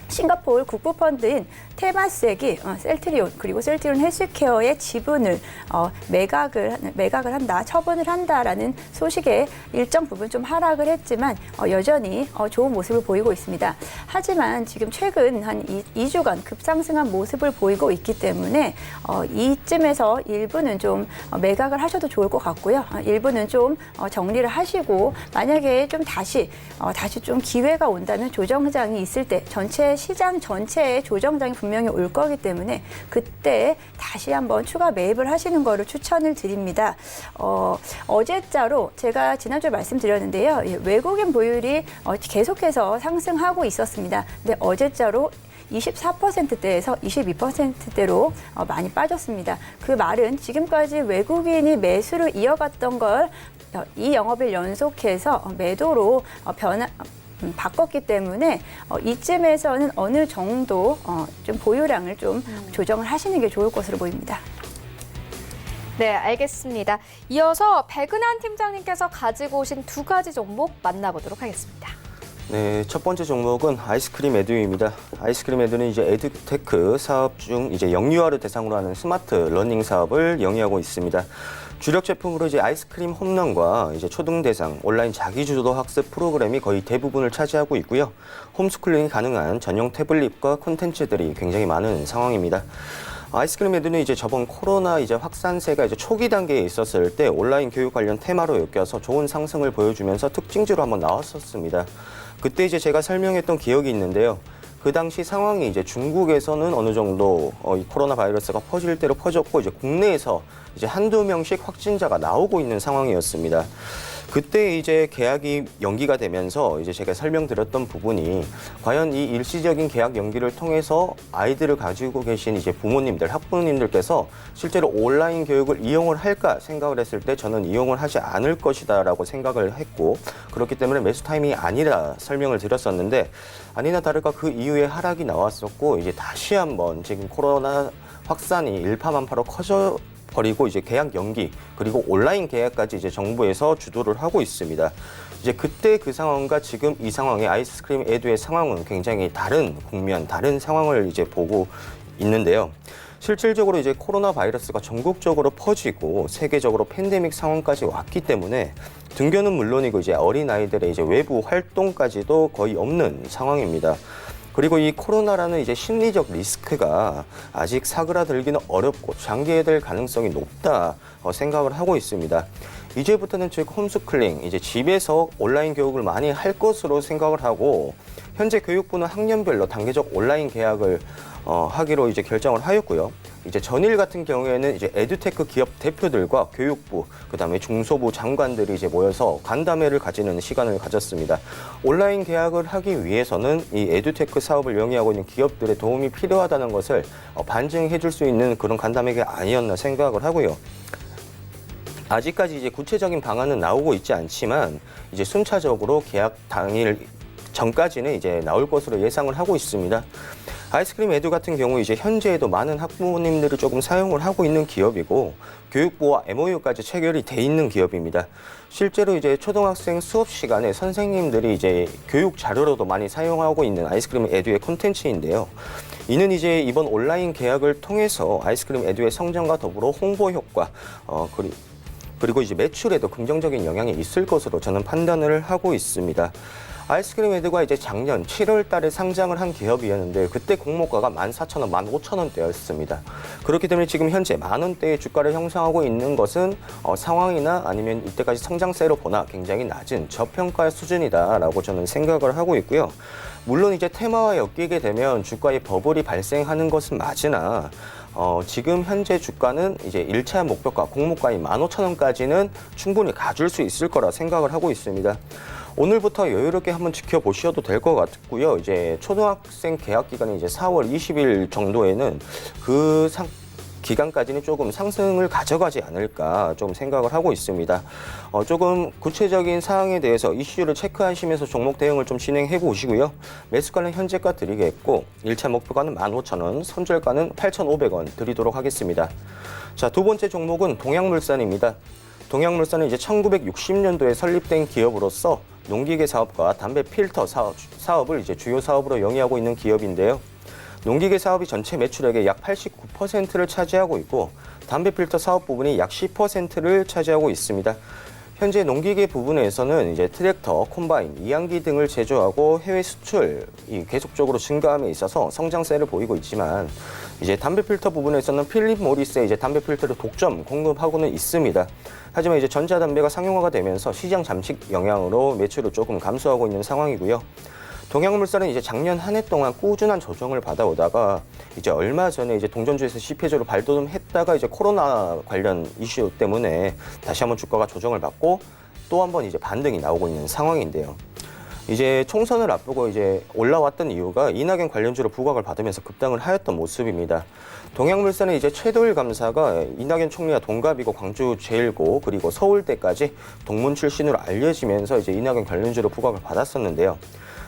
싱가포르 국부펀드인 테마섹이 셀트리온 그리고 셀트리온 헬스케어의 지분을 매각을 한다, 처분을 한다라는 소식에 일정 부분 좀 하락을 했지만 여전히 좋은 모습을 보이고 있습니다. 하지만 지금 최근 한 2주간 급상승한 모습을 보이고 있기 때문에 이쯤에서 일부는 좀 매각을 하셔도 좋을 것 같고요. 일부는 좀 정리를 하시고 만약에 좀 다시 좀 기회가 온다면 조정장이 있을 때 시장 전체의 조정장이 분명히 올 거기 때문에 그때 다시 한번 추가 매입을 하시는 거를 추천을 드립니다. 어제자로 제가 지난주에 말씀드렸는데요. 외국인 보율이 계속해서 상승하고 있었습니다. 근데 어제자로 24%대에서 22%대로 많이 빠졌습니다. 그 말은 지금까지 외국인이 매수를 이어갔던 걸 이 영업일 연속해서 매도로 바꿨기 때문에 이쯤에서는 어느 정도 좀 보유량을 좀 조정을 하시는 게 좋을 것으로 보입니다. 네, 알겠습니다. 이어서 백은한 팀장님께서 가지고 오신 두 가지 종목 만나보도록 하겠습니다. 네, 첫 번째 종목은 아이스크림 에듀입니다. 아이스크림 에듀는 이제 에듀테크 사업 중 이제 영유아를 대상으로 하는 스마트 러닝 사업을 영위하고 있습니다. 주력 제품으로 이제 아이스크림 홈런과 이제 초등 대상 온라인 자기주도 학습 프로그램이 거의 대부분을 차지하고 있고요. 홈스쿨링이 가능한 전용 태블릿과 콘텐츠들이 굉장히 많은 상황입니다. 아이스크림 에듀는 이제 저번 코로나 이제 확산세가 이제 초기 단계에 있었을 때 온라인 교육 관련 테마로 엮여서 좋은 상승을 보여주면서 특징주로 한번 나왔었습니다. 그때 이제 제가 설명했던 기억이 있는데요. 그 당시 상황이 이제 중국에서는 어느 정도 이 코로나 바이러스가 퍼질 대로 퍼졌고 이제 국내에서 이제 한두 명씩 확진자가 나오고 있는 상황이었습니다. 그때 이제 계약이 연기가 되면서 이제 제가 설명드렸던 부분이 과연 이 일시적인 계약 연기를 통해서 아이들을 가지고 계신 이제 부모님들, 학부모님들께서 실제로 온라인 교육을 이용을 할까 생각을 했을 때 저는 이용을 하지 않을 것이다라고 생각을 했고 그렇기 때문에 매수 타이밍이 아니라 설명을 드렸었는데 아니나 다를까 그 이후에 하락이 나왔었고 이제 다시 한번 지금 코로나 확산이 일파만파로 버리고 이제 계약 연기 그리고 온라인 계약까지 이제 정부에서 주도를 하고 있습니다. 이제 그때 그 상황과 지금 이 상황의 아이스크림 에듀의 상황은 굉장히 다른 국면, 다른 상황을 이제 보고 있는데요. 실질적으로 이제 코로나 바이러스가 전국적으로 퍼지고 세계적으로 팬데믹 상황까지 왔기 때문에 등교는 물론이고 이제 어린 아이들의 이제 외부 활동까지도 거의 없는 상황입니다. 그리고 이 코로나라는 이제 심리적 리스크가 아직 사그라들기는 어렵고 장기화될 가능성이 높다 생각을 하고 있습니다. 이제부터는 즉 홈스쿨링, 이제 집에서 온라인 교육을 많이 할 것으로 생각을 하고 현재 교육부는 학년별로 단계적 온라인 계약을 하기로 이제 결정을 하였고요. 이제 전일 같은 경우에는 이제 에듀테크 기업 대표들과 교육부, 그다음에 중소부 장관들이 이제 모여서 간담회를 가지는 시간을 가졌습니다. 온라인 계약을 하기 위해서는 이 에듀테크 사업을 영위하고 있는 기업들의 도움이 필요하다는 것을 반증해 줄 수 있는 그런 간담회가 아니었나 생각을 하고요. 아직까지 이제 구체적인 방안은 나오고 있지 않지만 이제 순차적으로 계약 당일 전까지는 이제 나올 것으로 예상을 하고 있습니다. 아이스크림 에듀 같은 경우 이제 현재에도 많은 학부모님들이 조금 사용을 하고 있는 기업이고 교육부와 MOU까지 체결이 돼 있는 기업입니다. 실제로 이제 초등학생 수업 시간에 선생님들이 이제 교육 자료로도 많이 사용하고 있는 아이스크림 에듀의 콘텐츠인데요. 이는 이제 이번 온라인 계약을 통해서 아이스크림 에듀의 성장과 더불어 홍보 효과, 그리고 이제 매출에도 긍정적인 영향이 있을 것으로 저는 판단을 하고 있습니다. 아이스크림 에듀가 이제 작년 7월 달에 상장을 한 기업이었는데 그때 공모가가 14,000원, 15,000원대였습니다. 그렇기 때문에 지금 현재 만원대의 주가를 형성하고 있는 것은 상황이나 아니면 이때까지 성장세로 보나 굉장히 낮은 저평가 수준이다라고 저는 생각을 하고 있고요. 물론 이제 테마와 엮이게 되면 주가의 버블이 발생하는 것은 맞으나 지금 현재 주가는 이제 1차 목표가 공모가인 15,000원까지는 충분히 가줄 수 있을 거라 생각을 하고 있습니다. 오늘부터 여유롭게 한번 지켜보셔도 될 것 같고요. 이제 초등학생 개학 기간이 이제 4월 20일 정도에는 그 기간까지는 조금 상승을 가져가지 않을까 좀 생각을 하고 있습니다. 조금 구체적인 사항에 대해서 이슈를 체크하시면서 종목 대응을 좀 진행해 보시고요. 매수가는 현재가 드리겠고 1차 목표가는 15,000원, 손절가는 8,500원 드리도록 하겠습니다. 자, 두 번째 종목은 동양물산입니다. 동양물산은 이제 1960년도에 설립된 기업으로서 농기계 사업과 담배 필터 사업을 이제 주요 사업으로 영위하고 있는 기업인데요. 농기계 사업이 전체 매출액의 약 89%를 차지하고 있고 담배 필터 사업 부분이 약 10%를 차지하고 있습니다. 현재 농기계 부분에서는 이제 트랙터, 콤바인, 이항기 등을 제조하고 해외 수출이 계속적으로 증가함에 있어서 성장세를 보이고 있지만 이제 담배 필터 부분에서는 필립 모리스의 이제 담배 필터를 독점 공급하고는 있습니다. 하지만 이제 전자담배가 상용화가 되면서 시장 잠식 영향으로 매출을 조금 감소하고 있는 상황이고요. 동양물산은 이제 작년 한 해 동안 꾸준한 조정을 받아오다가 이제 얼마 전에 이제 동전주에서 10회조로 발돋움했다가 이제 코로나 관련 이슈 때문에 다시 한번 주가가 조정을 받고 또 한번 이제 반등이 나오고 있는 상황인데요. 이제 총선을 앞두고 이제 올라왔던 이유가 이낙연 관련주로 부각을 받으면서 급등을 하였던 모습입니다. 동양물산은 이제 최도일 감사가 이낙연 총리와 동갑이고 광주 제일고 그리고 서울대까지 동문 출신으로 알려지면서 이제 이낙연 관련주로 부각을 받았었는데요.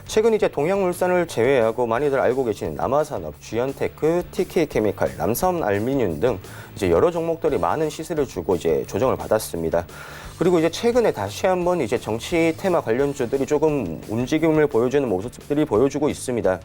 최근 이제 동양물산을 제외하고 많이들 알고 계시는 남아산업, GN테크, TK케미칼, 남섬알미늄 등 이제 여러 종목들이 많은 시세를 주고 이제 조정을 받았습니다. 그리고 이제 최근에 다시 한번 이제 정치 테마 관련주들이 조금 움직임을 보여주는 모습들이 보여주고 있습니다.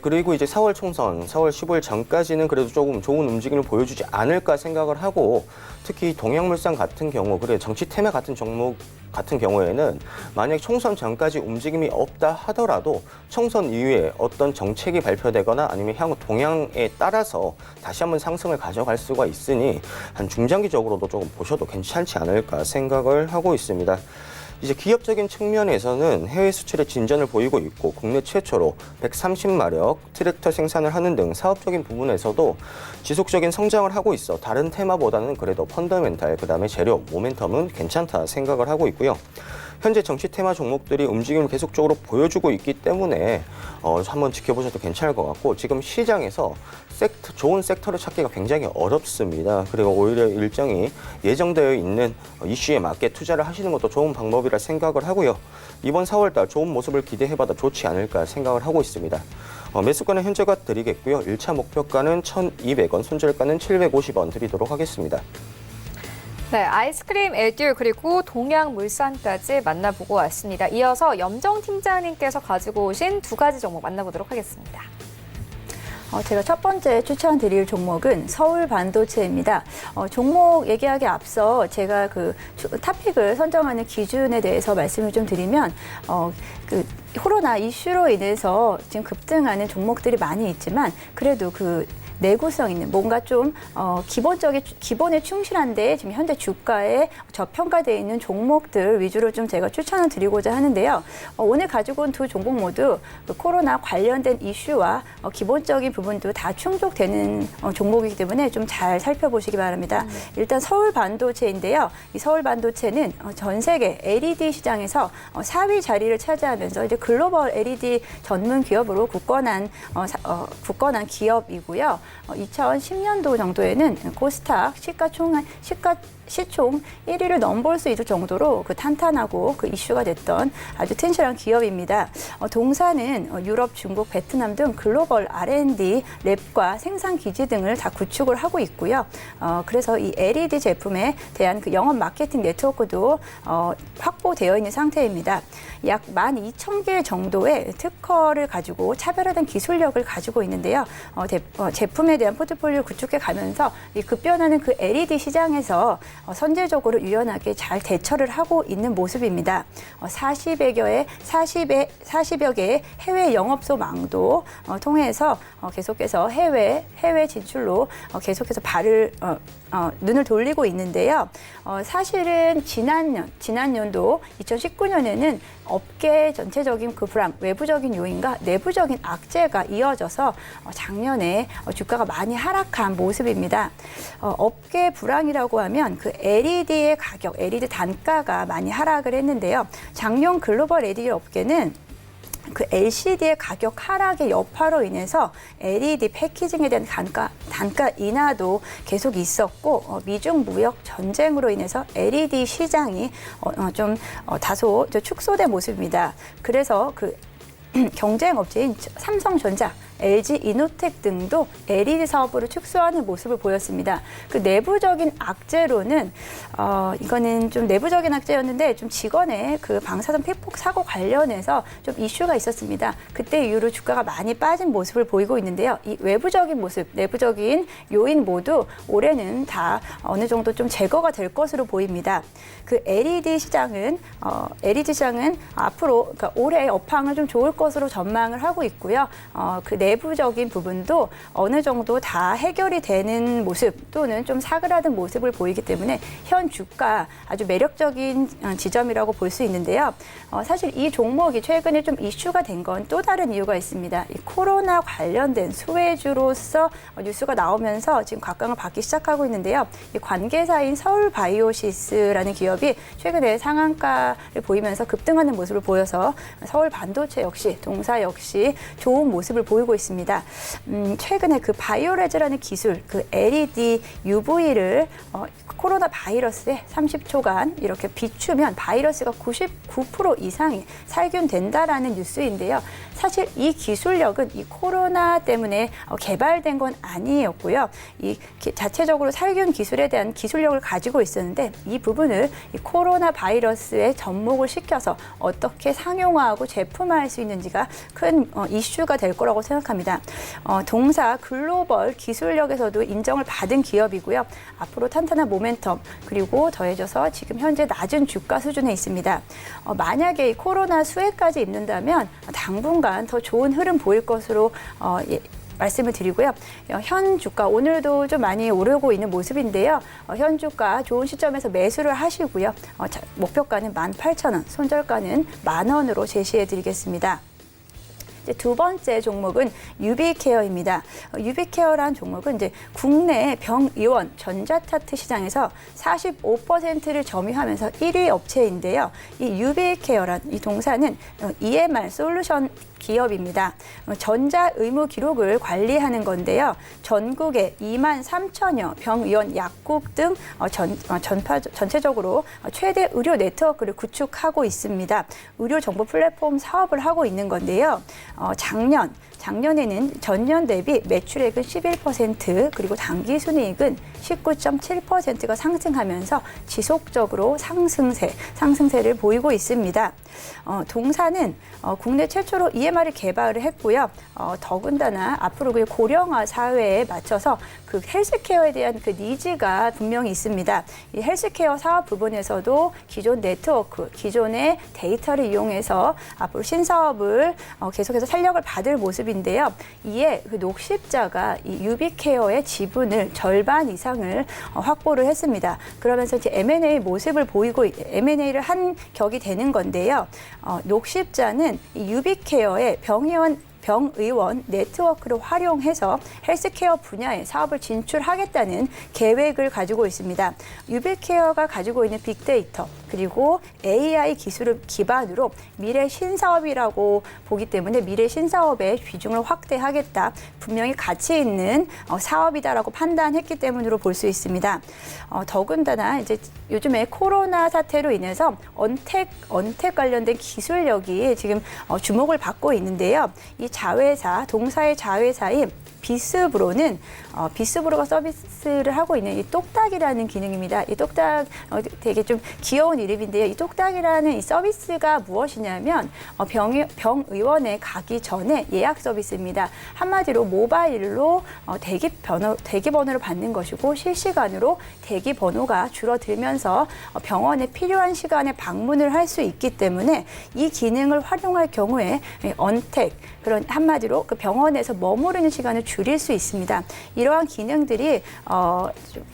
그리고 이제 4월 총선, 4월 15일 전까지는 그래도 조금 좋은 움직임을 보여주지 않을까 생각을 하고 특히 동양물산 같은 경우, 그래 정치 테마 같은 종목 같은 경우에는 만약 총선 전까지 움직임이 없다 하더라도 총선 이후에 어떤 정책이 발표되거나 아니면 향후 동향에 따라서 다시 한번 상승을 가져갈 수가 있으니 한 중장기적으로도 조금 보셔도 괜찮지 않을까 생각을 하고 있습니다. 이제 기업적인 측면에서는 해외 수출의 진전을 보이고 있고 국내 최초로 130마력 트랙터 생산을 하는 등 사업적인 부분에서도 지속적인 성장을 하고 있어 다른 테마보다는 그래도 펀더멘탈 그다음에 재료 모멘텀은 괜찮다 생각을 하고 있고요. 현재 정치 테마 종목들이 움직임을 계속적으로 보여주고 있기 때문에 한번 지켜보셔도 괜찮을 것 같고 지금 시장에서 좋은 섹터를 찾기가 굉장히 어렵습니다. 그리고 오히려 일정이 예정되어 있는 이슈에 맞게 투자를 하시는 것도 좋은 방법이라 생각을 하고요. 이번 4월달 좋은 모습을 기대해봐도 좋지 않을까 생각을 하고 있습니다. 매수가는 현재가 드리겠고요. 1차 목표가는 1,200원, 손절가는 750원 드리도록 하겠습니다. 네, 아이스크림 에듀 그리고 동양물산까지 만나보고 왔습니다. 이어서 염정 팀장님께서 가지고 오신 두 가지 종목 만나보도록 하겠습니다. 제가 첫 번째 추천드릴 종목은 서울반도체입니다. 종목 얘기하기 앞서 제가 그 탑픽을 선정하는 기준에 대해서 말씀을 좀 드리면 코로나 이슈로 인해서 지금 급등하는 종목들이 많이 있지만 그래도 그 내구성 있는 뭔가 좀 기본에 충실한데 지금 현재 주가에 저평가되어 있는 종목들 위주로 좀 제가 추천을 드리고자 하는데요. 오늘 가지고 온 두 종목 모두 코로나 관련된 이슈와 기본적인 부분도 다 충족되는 종목이기 때문에 좀 잘 살펴보시기 바랍니다. 일단 서울반도체인데요. 이 서울반도체는 전 세계 LED 시장에서 4위 자리를 차지하면서 이제 글로벌 LED 전문 기업으로 굳건한 기업이고요. 2010년도 정도에는 코스닥 시총 1위를 넘볼 수 있을 정도로 그 탄탄하고 그 이슈가 됐던 아주 튼실한 기업입니다. 동사는 유럽, 중국, 베트남 등 글로벌 R&D, 랩과 생산 기지 등을 다 구축을 하고 있고요. 그래서 이 LED 제품에 대한 그 영업 마케팅 네트워크도 확보되어 있는 상태입니다. 약 12,000개 정도의 특허를 가지고 차별화된 기술력을 가지고 있는데요. 제품에 대한 포트폴리오 구축해 가면서 이 급변하는 그 LED 시장에서 선제적으로 유연하게 잘 대처를 하고 있는 모습입니다. 40여 개의 해외 영업소망도 통해서 계속해서 해외 진출로 계속해서 발을 눈을 돌리고 있는데요. 사실은 지난년도 2019년에는 업계 전체적인 그 불황, 외부적인 요인과 내부적인 악재가 이어져서 작년에 주가가 많이 하락한 모습입니다. 업계 불황이라고 하면 그 LED의 가격, LED 단가가 많이 하락을 했는데요. 작년 글로벌 LED 업계는 그 LCD의 가격 하락의 여파로 인해서 LED 패키징에 대한 단가 인하도 계속 있었고 미중 무역 전쟁으로 인해서 LED 시장이 다소 축소된 모습입니다. 그래서 그 경쟁 업체인 삼성전자, LG 이노텍 등도 LED 사업으로 축소하는 모습을 보였습니다. 그 내부적인 악재로는 이거는 좀 내부적인 악재였는데 좀 직원의 그 방사선 피폭 사고 관련해서 좀 이슈가 있었습니다. 그때 이후로 주가가 많이 빠진 모습을 보이고 있는데요. 이 외부적인 모습, 내부적인 요인 모두 올해는 다 어느 정도 좀 제거가 될 것으로 보입니다. 그 LED 시장은 앞으로 그러니까 올해 업황을 좀 좋을 것으로 전망을 하고 있고요. 그 내부적인 부분도 어느 정도 다 해결이 되는 모습 또는 좀 사그라든 모습을 보이기 때문에 현 주가 아주 매력적인 지점이라고 볼 수 있는데요. 사실 이 종목이 최근에 좀 이슈가 된 건 또 다른 이유가 있습니다. 이 코로나 관련된 수혜주로서 뉴스가 나오면서 지금 각광을 받기 시작하고 있는데요. 이 관계사인 서울바이오시스라는 기업이 최근에 상한가를 보이면서 급등하는 모습을 보여서 서울반도체 역시 동사 역시 좋은 모습을 보이고 있습니다. 최근에 그 바이오레즈라는 기술, 그 LED UV를 코로나 바이러스에 30초간 이렇게 비추면 바이러스가 99% 이상이 살균된다라는 뉴스인데요. 사실 이 기술력은 이 코로나 때문에 개발된 건 아니었고요. 이 자체적으로 살균 기술에 대한 기술력을 가지고 있었는데 이 부분을 이 코로나 바이러스에 접목을 시켜서 어떻게 상용화하고 제품화할 수 있는지가 큰 이슈가 될 거라고 생각합니다. 동사 글로벌 기술력에서도 인정을 받은 기업이고요. 앞으로 탄탄한 모멘텀 그리고 더해져서 지금 현재 낮은 주가 수준에 있습니다. 만약에 이 코로나 수혜까지 입는다면 당분간 더 좋은 흐름 보일 것으로 말씀을 드리고요. 현 주가 오늘도 좀 많이 오르고 있는 모습인데요. 현 주가 좋은 시점에서 매수를 하시고요. 목표가는 18,000원, 손절가는 10,000원으로 제시해 드리겠습니다. 두 번째 종목은 유비케어입니다. 유비케어란 종목은 이제 국내 병의원 전자타트 시장에서 45%를 점유하면서 1위 업체인데요. 이 유비케어란 이 동사는 EMR 솔루션 기업입니다. 전자 의무 기록을 관리하는 건데요. 전국에 23,000여 병의원 약국 등 전체적으로 최대 의료 네트워크를 구축하고 있습니다. 의료 정보 플랫폼 사업을 하고 있는 건데요. 작년에는 전년 대비 매출액은 11% 그리고 당기순이익은 19.7%가 상승하면서 지속적으로 상승세를 보이고 있습니다. 동사는 국내 최초로 EMR을 개발을 했고요. 더군다나 앞으로 그 고령화 사회에 맞춰서 그 헬스케어에 대한 그 니즈가 분명히 있습니다. 이 헬스케어 사업 부분에서도 기존 네트워크, 기존의 데이터를 이용해서 앞으로 신사업을 계속해서 탄력을 받을 모습인데요. 이에 그 녹십자가 이 유비케어의 지분을 절반 이상을 확보를 했습니다. 그러면서 이제 M&A 모습을 보이고 M&A를 한 격이 되는 건데요. 녹십자는 이 유비케어의 병의원 네트워크를 활용해서 헬스케어 분야에 사업을 진출하겠다는 계획을 가지고 있습니다. 유비케어가 가지고 있는 빅데이터 그리고 AI 기술을 기반으로 미래 신사업이라고 보기 때문에 미래 신사업의 비중을 확대하겠다. 분명히 가치 있는 사업이다라고 판단했기 때문으로 볼 수 있습니다. 더군다나 이제 요즘에 코로나 사태로 인해서 언택 관련된 기술력이 지금 주목을 받고 있는데요. 이 자회사, 동사의 자회사인 비스브로는 비스브로가 서비스를 하고 있는 이 똑딱이라는 기능입니다. 이 똑딱 되게 좀 귀여운 이름인데요. 이 똑딱이라는 이 서비스가 무엇이냐면 병의원에 가기 전에 예약 서비스입니다. 한마디로 모바일로 대기 번호를 받는 것이고 실시간으로 대기 번호가 줄어들면서 병원에 필요한 시간에 방문을 할 수 있기 때문에 이 기능을 활용할 경우에 언택 그런 한마디로 그 병원에서 머무르는 시간을 줄일 수 있습니다. 이러한 기능들이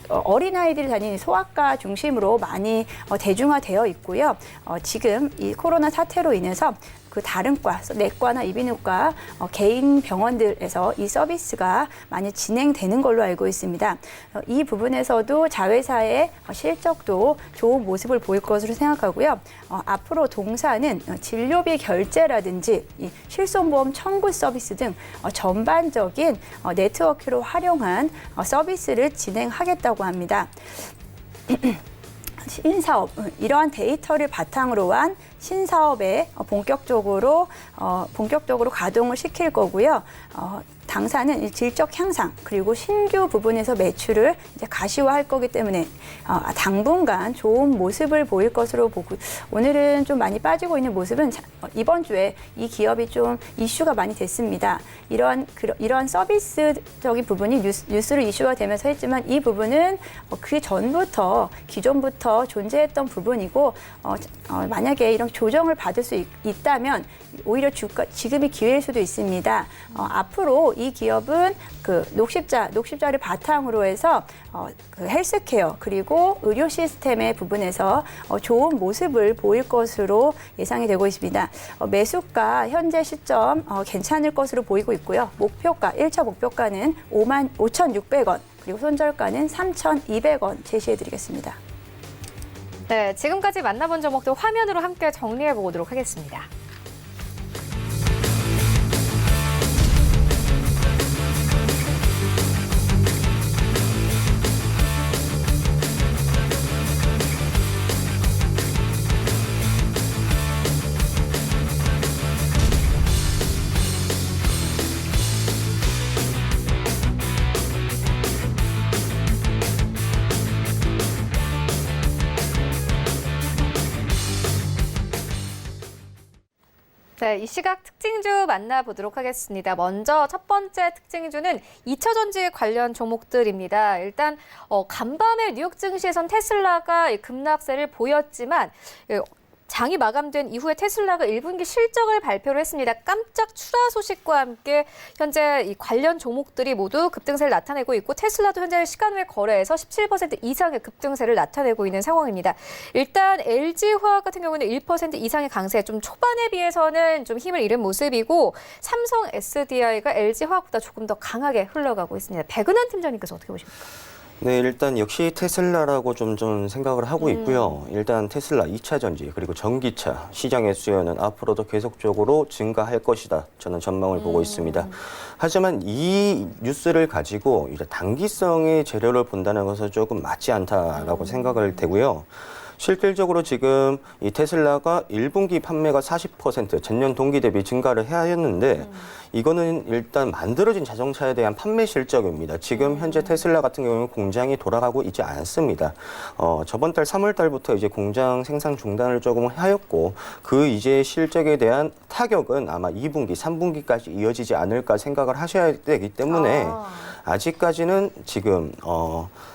어린아이들이 다니는 소아과 중심으로 많이 대중화되어 있고요. 지금 이 코로나 사태로 인해서 그 다른 과, 내과나 이비인후과 개인 병원들에서 이 서비스가 많이 진행되는 걸로 알고 있습니다. 이 부분에서도 자회사의 실적도 좋은 모습을 보일 것으로 생각하고요. 앞으로 동사는 진료비 결제라든지 이 실손보험 청구 서비스 등 전반적인 네트워크로 활용한 서비스를 진행하겠다고 합니다. 신사업, 이러한 데이터를 바탕으로 한 신사업에 본격적으로 가동을 시킬 거고요. 당사는 질적 향상 그리고 신규 부분에서 매출을 이제 가시화할 거기 때문에 당분간 좋은 모습을 보일 것으로 보고 오늘은 좀 많이 빠지고 있는 모습은 이번 주에 이 기업이 좀 이슈가 많이 됐습니다. 이러한 서비스적인 부분이 뉴스로 이슈가 되면서 했지만 이 부분은 그 전부터 기존부터 존재했던 부분이고 만약에 이런 조정을 받을 수 있다면 오히려 지금이 기회일 수도 있습니다. 앞으로 이 기업은 그 녹십자를 바탕으로 해서 그 헬스케어 그리고 의료 시스템의 부분에서 좋은 모습을 보일 것으로 예상이 되고 있습니다. 매수가 현재 시점 괜찮을 것으로 보이고 있고요. 목표가 1차 목표가는 55,600원 그리고 손절가는 3,200원 제시해드리겠습니다. 네, 지금까지 만나본 종목들 화면으로 함께 정리해 보도록 하겠습니다. 네, 이 시각 특징주 만나보도록 하겠습니다. 먼저 첫 번째 특징주는 2차 전지 관련 종목들입니다. 일단 간밤에 뉴욕 증시에선 테슬라가 급락세를 보였지만 장이 마감된 이후에 테슬라가 1분기 실적을 발표를 했습니다. 깜짝 출하 소식과 함께 현재 이 관련 종목들이 모두 급등세를 나타내고 있고 테슬라도 현재 시간 외 거래에서 17% 이상의 급등세를 나타내고 있는 상황입니다. 일단 LG화학 같은 경우는 1% 이상의 강세, 좀 초반에 비해서는 좀 힘을 잃은 모습이고 삼성 SDI가 LG화학보다 조금 더 강하게 흘러가고 있습니다. 백은한 팀장님께서 어떻게 보십니까? 네, 일단 역시 테슬라라고 좀 생각을 하고 있고요. 일단 테슬라 2차 전지 그리고 전기차 시장의 수요는 앞으로도 계속적으로 증가할 것이다. 저는 전망을 보고 있습니다. 하지만 이 뉴스를 가지고 이제 단기성의 재료를 본다는 것은 조금 맞지 않다라고 생각을 되고요. 실질적으로 지금 이 테슬라가 1분기 판매가 40% 전년 동기 대비 증가를 해야 했는데 이거는 일단 만들어진 자동차에 대한 판매 실적입니다. 지금 현재 테슬라 같은 경우는 공장이 돌아가고 있지 않습니다. 저번 달 3월 달부터 이제 공장 생산 중단을 조금 하였고 그 이제 실적에 대한 타격은 아마 2분기, 3분기까지 이어지지 않을까 생각을 하셔야 되기 때문에 아직까지는 지금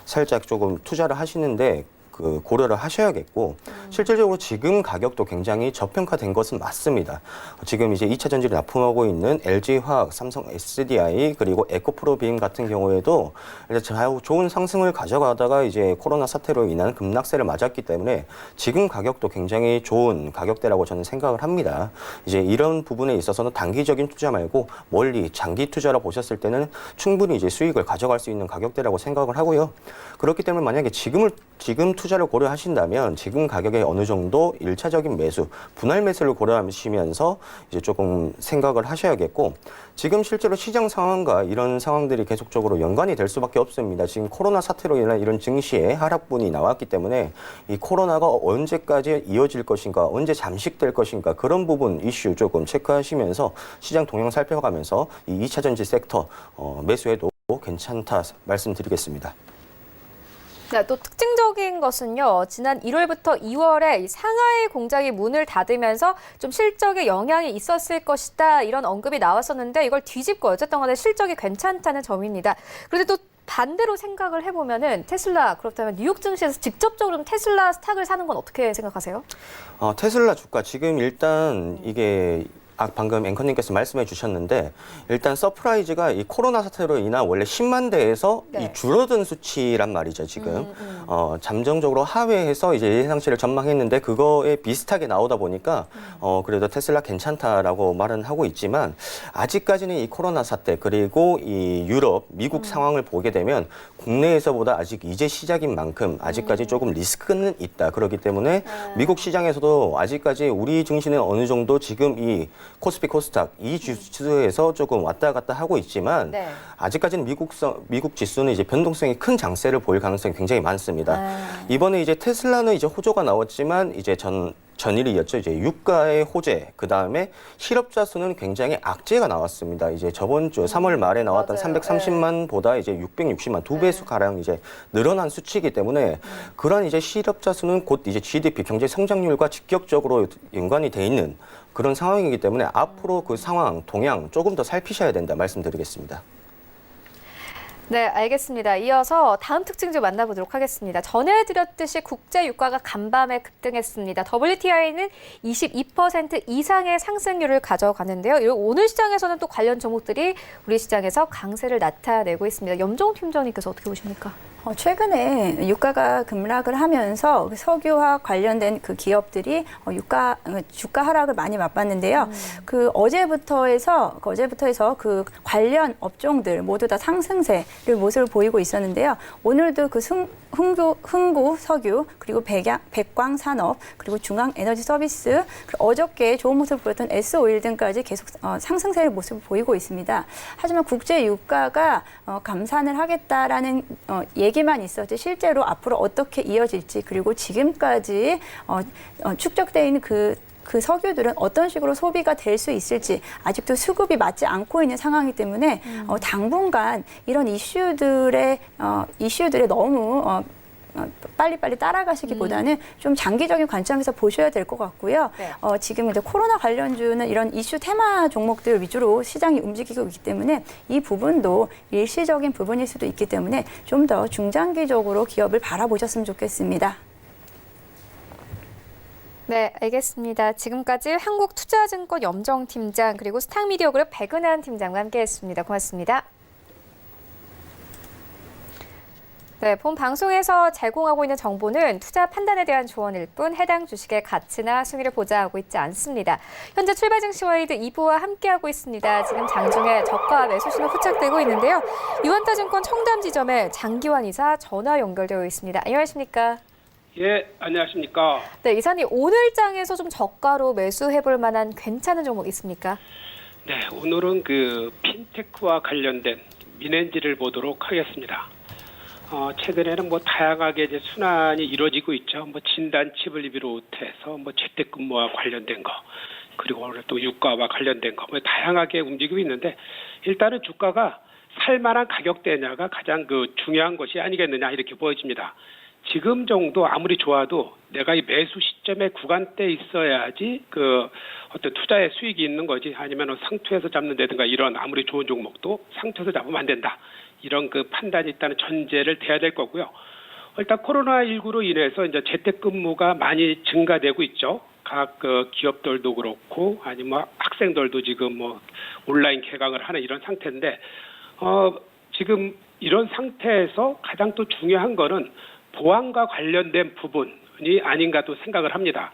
살짝 조금 투자를 하시는데 그 고려를 하셔야겠고 실질적으로 지금 가격도 굉장히 저평가된 것은 맞습니다. 지금 이제 2차 전지를 납품하고 있는 LG화학, 삼성 SDI 그리고 에코프로빔 같은 경우에도 이제 좋은 상승을 가져가다가 이제 코로나 사태로 인한 급락세를 맞았기 때문에 지금 가격도 굉장히 좋은 가격대라고 저는 생각을 합니다. 이제 이런 부분에 있어서는 단기적인 투자 말고 멀리 장기 투자로 보셨을 때는 충분히 이제 수익을 가져갈 수 있는 가격대라고 생각을 하고요. 그렇기 때문에 만약에 지금 투자를 고려하신다면 지금 가격에 어느 정도 1차적인 매수, 분할 매수를 고려하시면서 이제 조금 생각을 하셔야겠고 지금 실제로 시장 상황과 이런 상황들이 계속적으로 연관이 될 수밖에 없습니다. 지금 코로나 사태로 인한 이런 증시의 하락분이 나왔기 때문에 이 코로나가 언제까지 이어질 것인가, 언제 잠식될 것인가 그런 부분 이슈 조금 체크하시면서 시장 동향 살펴가면서 이 2차 전지 섹터 매수해도 괜찮다 말씀드리겠습니다. 네, 또 특징적인 것은요. 지난 1월부터 2월에 이 상하이 공장이 문을 닫으면서 좀 실적에 영향이 있었을 것이다. 이런 언급이 나왔었는데 이걸 뒤집고 어쨌든 간에 실적이 괜찮다는 점입니다. 그런데 또 반대로 생각을 해보면은 테슬라 그렇다면 뉴욕 증시에서 직접적으로 테슬라 스탁을 사는 건 어떻게 생각하세요? 테슬라 주가 지금 일단 이게 방금 앵커님께서 말씀해 주셨는데 일단 서프라이즈가 이 코로나 사태로 인한 원래 10만 대에서 네. 이 줄어든 수치란 말이죠, 지금. 잠정적으로 하회해서 이제 예상치를 전망했는데 그거에 비슷하게 나오다 보니까 그래도 테슬라 괜찮다라고 말은 하고 있지만 아직까지는 이 코로나 사태 그리고 이 유럽, 미국 상황을 보게 되면 국내에서보다 아직 이제 시작인 만큼 아직까지 조금 리스크는 있다. 그렇기 때문에 미국 시장에서도 아직까지 우리 증시는 어느 정도 지금 이 코스피 코스닥 이 지수에서 조금 왔다 갔다 하고 있지만 네. 아직까지는 미국 지수는 이제 변동성이 큰 장세를 보일 가능성이 굉장히 많습니다. 이번에 이제 테슬라는 이제 호조가 나왔지만 이제 전일이었죠. 이제 유가의 호재, 그 다음에 실업자 수는 굉장히 악재가 나왔습니다. 이제 저번 주 3월 말에 나왔던 맞아요. 330만보다 이제 660만 두 배수 가량 이제 늘어난 수치이기 때문에 그런 이제 실업자 수는 곧 이제 GDP 경제 성장률과 직접적으로 연관이 돼 있는 그런 상황이기 때문에 앞으로 그 상황, 동향 조금 더 살피셔야 된다 말씀드리겠습니다. 네, 알겠습니다. 이어서 다음 특징 좀 만나보도록 하겠습니다. 전해드렸듯이 국제 유가가 간밤에 급등했습니다. WTI는 22% 이상의 상승률을 가져가는데요. 오늘 시장에서는 또 관련 종목들이 우리 시장에서 강세를 나타내고 있습니다. 염정 팀장님께서 어떻게 보십니까? 최근에 유가가 급락을 하면서 석유와 관련된 그 기업들이 주가 하락을 많이 맛봤는데요. 어제부터 해서 그 관련 업종들 모두 다 상승세를 모습을 보이고 있었는데요. 오늘도 그 흥구 석유 그리고 백광 산업 그리고 중앙 에너지 서비스 어저께 좋은 모습을 보였던 S-오일 등까지 계속 상승세를 모습을 보이고 있습니다. 하지만 국제 유가가 감산을 하겠다라는 얘기만 있었지 실제로 앞으로 어떻게 이어질지 그리고 지금까지 축적되어 있는 그 석유들은 어떤 식으로 소비가 될 수 있을지 아직도 수급이 맞지 않고 있는 상황이기 때문에 당분간 이런 이슈들에 너무 빨리빨리 따라가시기보다는 좀 장기적인 관점에서 보셔야 될 것 같고요. 네. 지금 이제 코로나 관련주는 이런 이슈 테마 종목들 위주로 시장이 움직이고 있기 때문에 이 부분도 일시적인 부분일 수도 있기 때문에 좀 더 중장기적으로 기업을 바라보셨으면 좋겠습니다. 네, 알겠습니다. 지금까지 한국투자증권 염정 팀장 그리고 스탁미디어그룹 백은한 팀장과 함께했습니다. 고맙습니다. 네, 본 방송에서 제공하고 있는 정보는 투자 판단에 대한 조언일 뿐 해당 주식의 가치나 수익을 보장하고 있지 않습니다. 현재 출발 증시와이드 2부와 함께하고 있습니다. 지금 장중에 저가 매수 신호 포착되고 있는데요. 유한타증권 청담 지점에 장기환 이사 전화 연결되어 있습니다. 안녕하십니까? 예, 안녕하십니까? 네, 이사님 오늘 장에서 좀 저가로 매수해볼 만한 괜찮은 종목 있습니까? 네, 오늘은 그 핀테크와 관련된 민엔지를 보도록 하겠습니다. 최근에는 뭐 다양하게 이제 순환이 이루어지고 있죠. 뭐 진단칩을 비롯해서 뭐 재택근무와 관련된 거, 그리고 오늘 또 유가와 관련된 거, 뭐 다양하게 움직이고 있는데 일단은 주가가 살만한 가격대냐가 가장 그 중요한 것이 아니겠느냐 이렇게 보여집니다. 지금 정도 아무리 좋아도 내가 이 매수 시점에 구간대에 있어야지 그 어떤 투자에 수익이 있는 거지 아니면 상투에서 잡는다든가 이런 아무리 좋은 종목도 상투에서 잡으면 안 된다. 이런 그 판단이 있다는 전제를 대야 될 거고요. 일단 코로나19로 인해서 이제 재택근무가 많이 증가되고 있죠. 각 그 기업들도 그렇고 아니면 학생들도 지금 뭐 온라인 개강을 하는 이런 상태인데 지금 이런 상태에서 가장 또 중요한 거는 보안과 관련된 부분이 아닌가 또 생각을 합니다.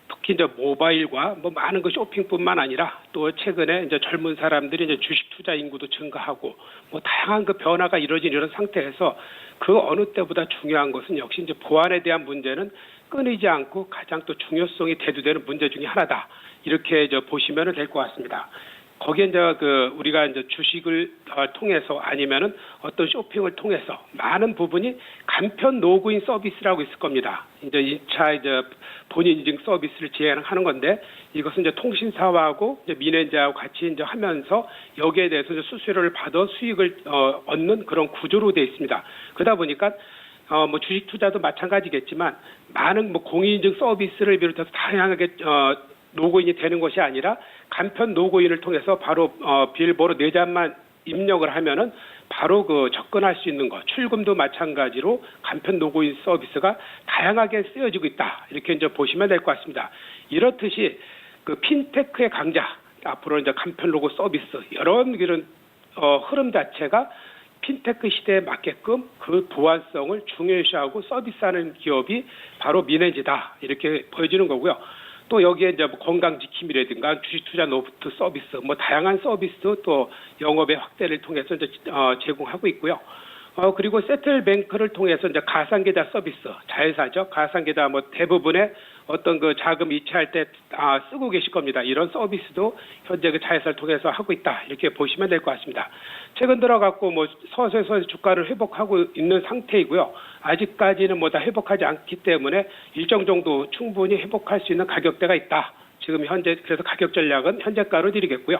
특히 이제 모바일과 뭐 많은 그 쇼핑뿐만 아니라 또 최근에 이제 젊은 사람들이 이제 주식 투자 인구도 증가하고 뭐 다양한 그 변화가 이루어진 이런 상태에서 그 어느 때보다 중요한 것은 역시 이제 보안에 대한 문제는 끊이지 않고 가장 또 중요성이 대두되는 문제 중에 하나다. 이렇게 이제 보시면 될 것 같습니다. 거기에 이제 그 우리가 이제 주식을 통해서 아니면은 어떤 쇼핑을 통해서 많은 부분이 간편 로그인 서비스라고 있을 겁니다. 이제 2차 이제 본인 인증 서비스를 진행하는 건데 이것은 이제 통신사하고 이제 민원자하고 같이 이제 하면서 여기에 대해서 이제 수수료를 받아 수익을 얻는 그런 구조로 되어 있습니다. 그러다 보니까 뭐 주식 투자도 마찬가지겠지만 많은 뭐 공인인증 서비스를 비롯해서 다양하게 로그인이 되는 것이 아니라 간편 로그인을 통해서 바로 비밀번호 4자만 입력을 하면은 바로 그 접근할 수 있는 것, 출금도 마찬가지로 간편 로그인 서비스가 다양하게 쓰여지고 있다. 이렇게 이제 보시면 될 것 같습니다. 이렇듯이 그 핀테크의 강자, 앞으로 이제 간편 로고 서비스 이런 흐름 자체가 핀테크 시대에 맞게끔 그 보안성을 중요시하고 서비스하는 기업이 바로 미네지다 이렇게 보여지는 거고요. 또 여기에 이제 뭐 건강지킴이라든가 주식투자 노트 서비스, 뭐 다양한 서비스 또 영업의 확대를 통해서 이제 제공하고 있고요. 그리고 세틀뱅크를 통해서 이제 가상계좌 서비스, 자회사죠. 가상계좌 뭐 대부분의 어떤 그 자금 이체할 때 쓰고 계실 겁니다. 이런 서비스도 현재 그 자회사를 통해서 하고 있다. 이렇게 보시면 될 것 같습니다. 최근 들어갖고 뭐 서서히 주가를 회복하고 있는 상태이고요. 아직까지는 뭐 다 회복하지 않기 때문에 일정 정도 충분히 회복할 수 있는 가격대가 있다. 지금 현재 그래서 가격 전략은 현재가로 드리겠고요.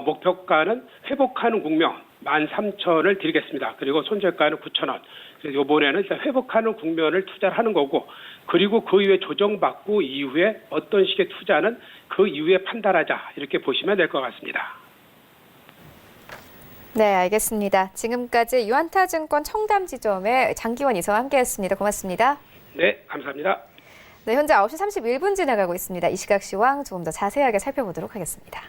목표가는 회복하는 국면 13,000원을 드리겠습니다. 그리고 손절가는 9,000원. 그래서 이번에는 회복하는 국면을 투자를 하는 거고, 그리고 그 이후에 조정받고 이후에 어떤 식의 투자는 그 이후에 판단하자 이렇게 보시면 될 것 같습니다. 네, 알겠습니다. 지금까지 유안타증권 청담지점의 장기원 이사와 함께했습니다. 고맙습니다. 네, 감사합니다. 네, 현재 9시 31분 지나가고 있습니다. 이 시각 시황 조금 더 자세하게 살펴보도록 하겠습니다.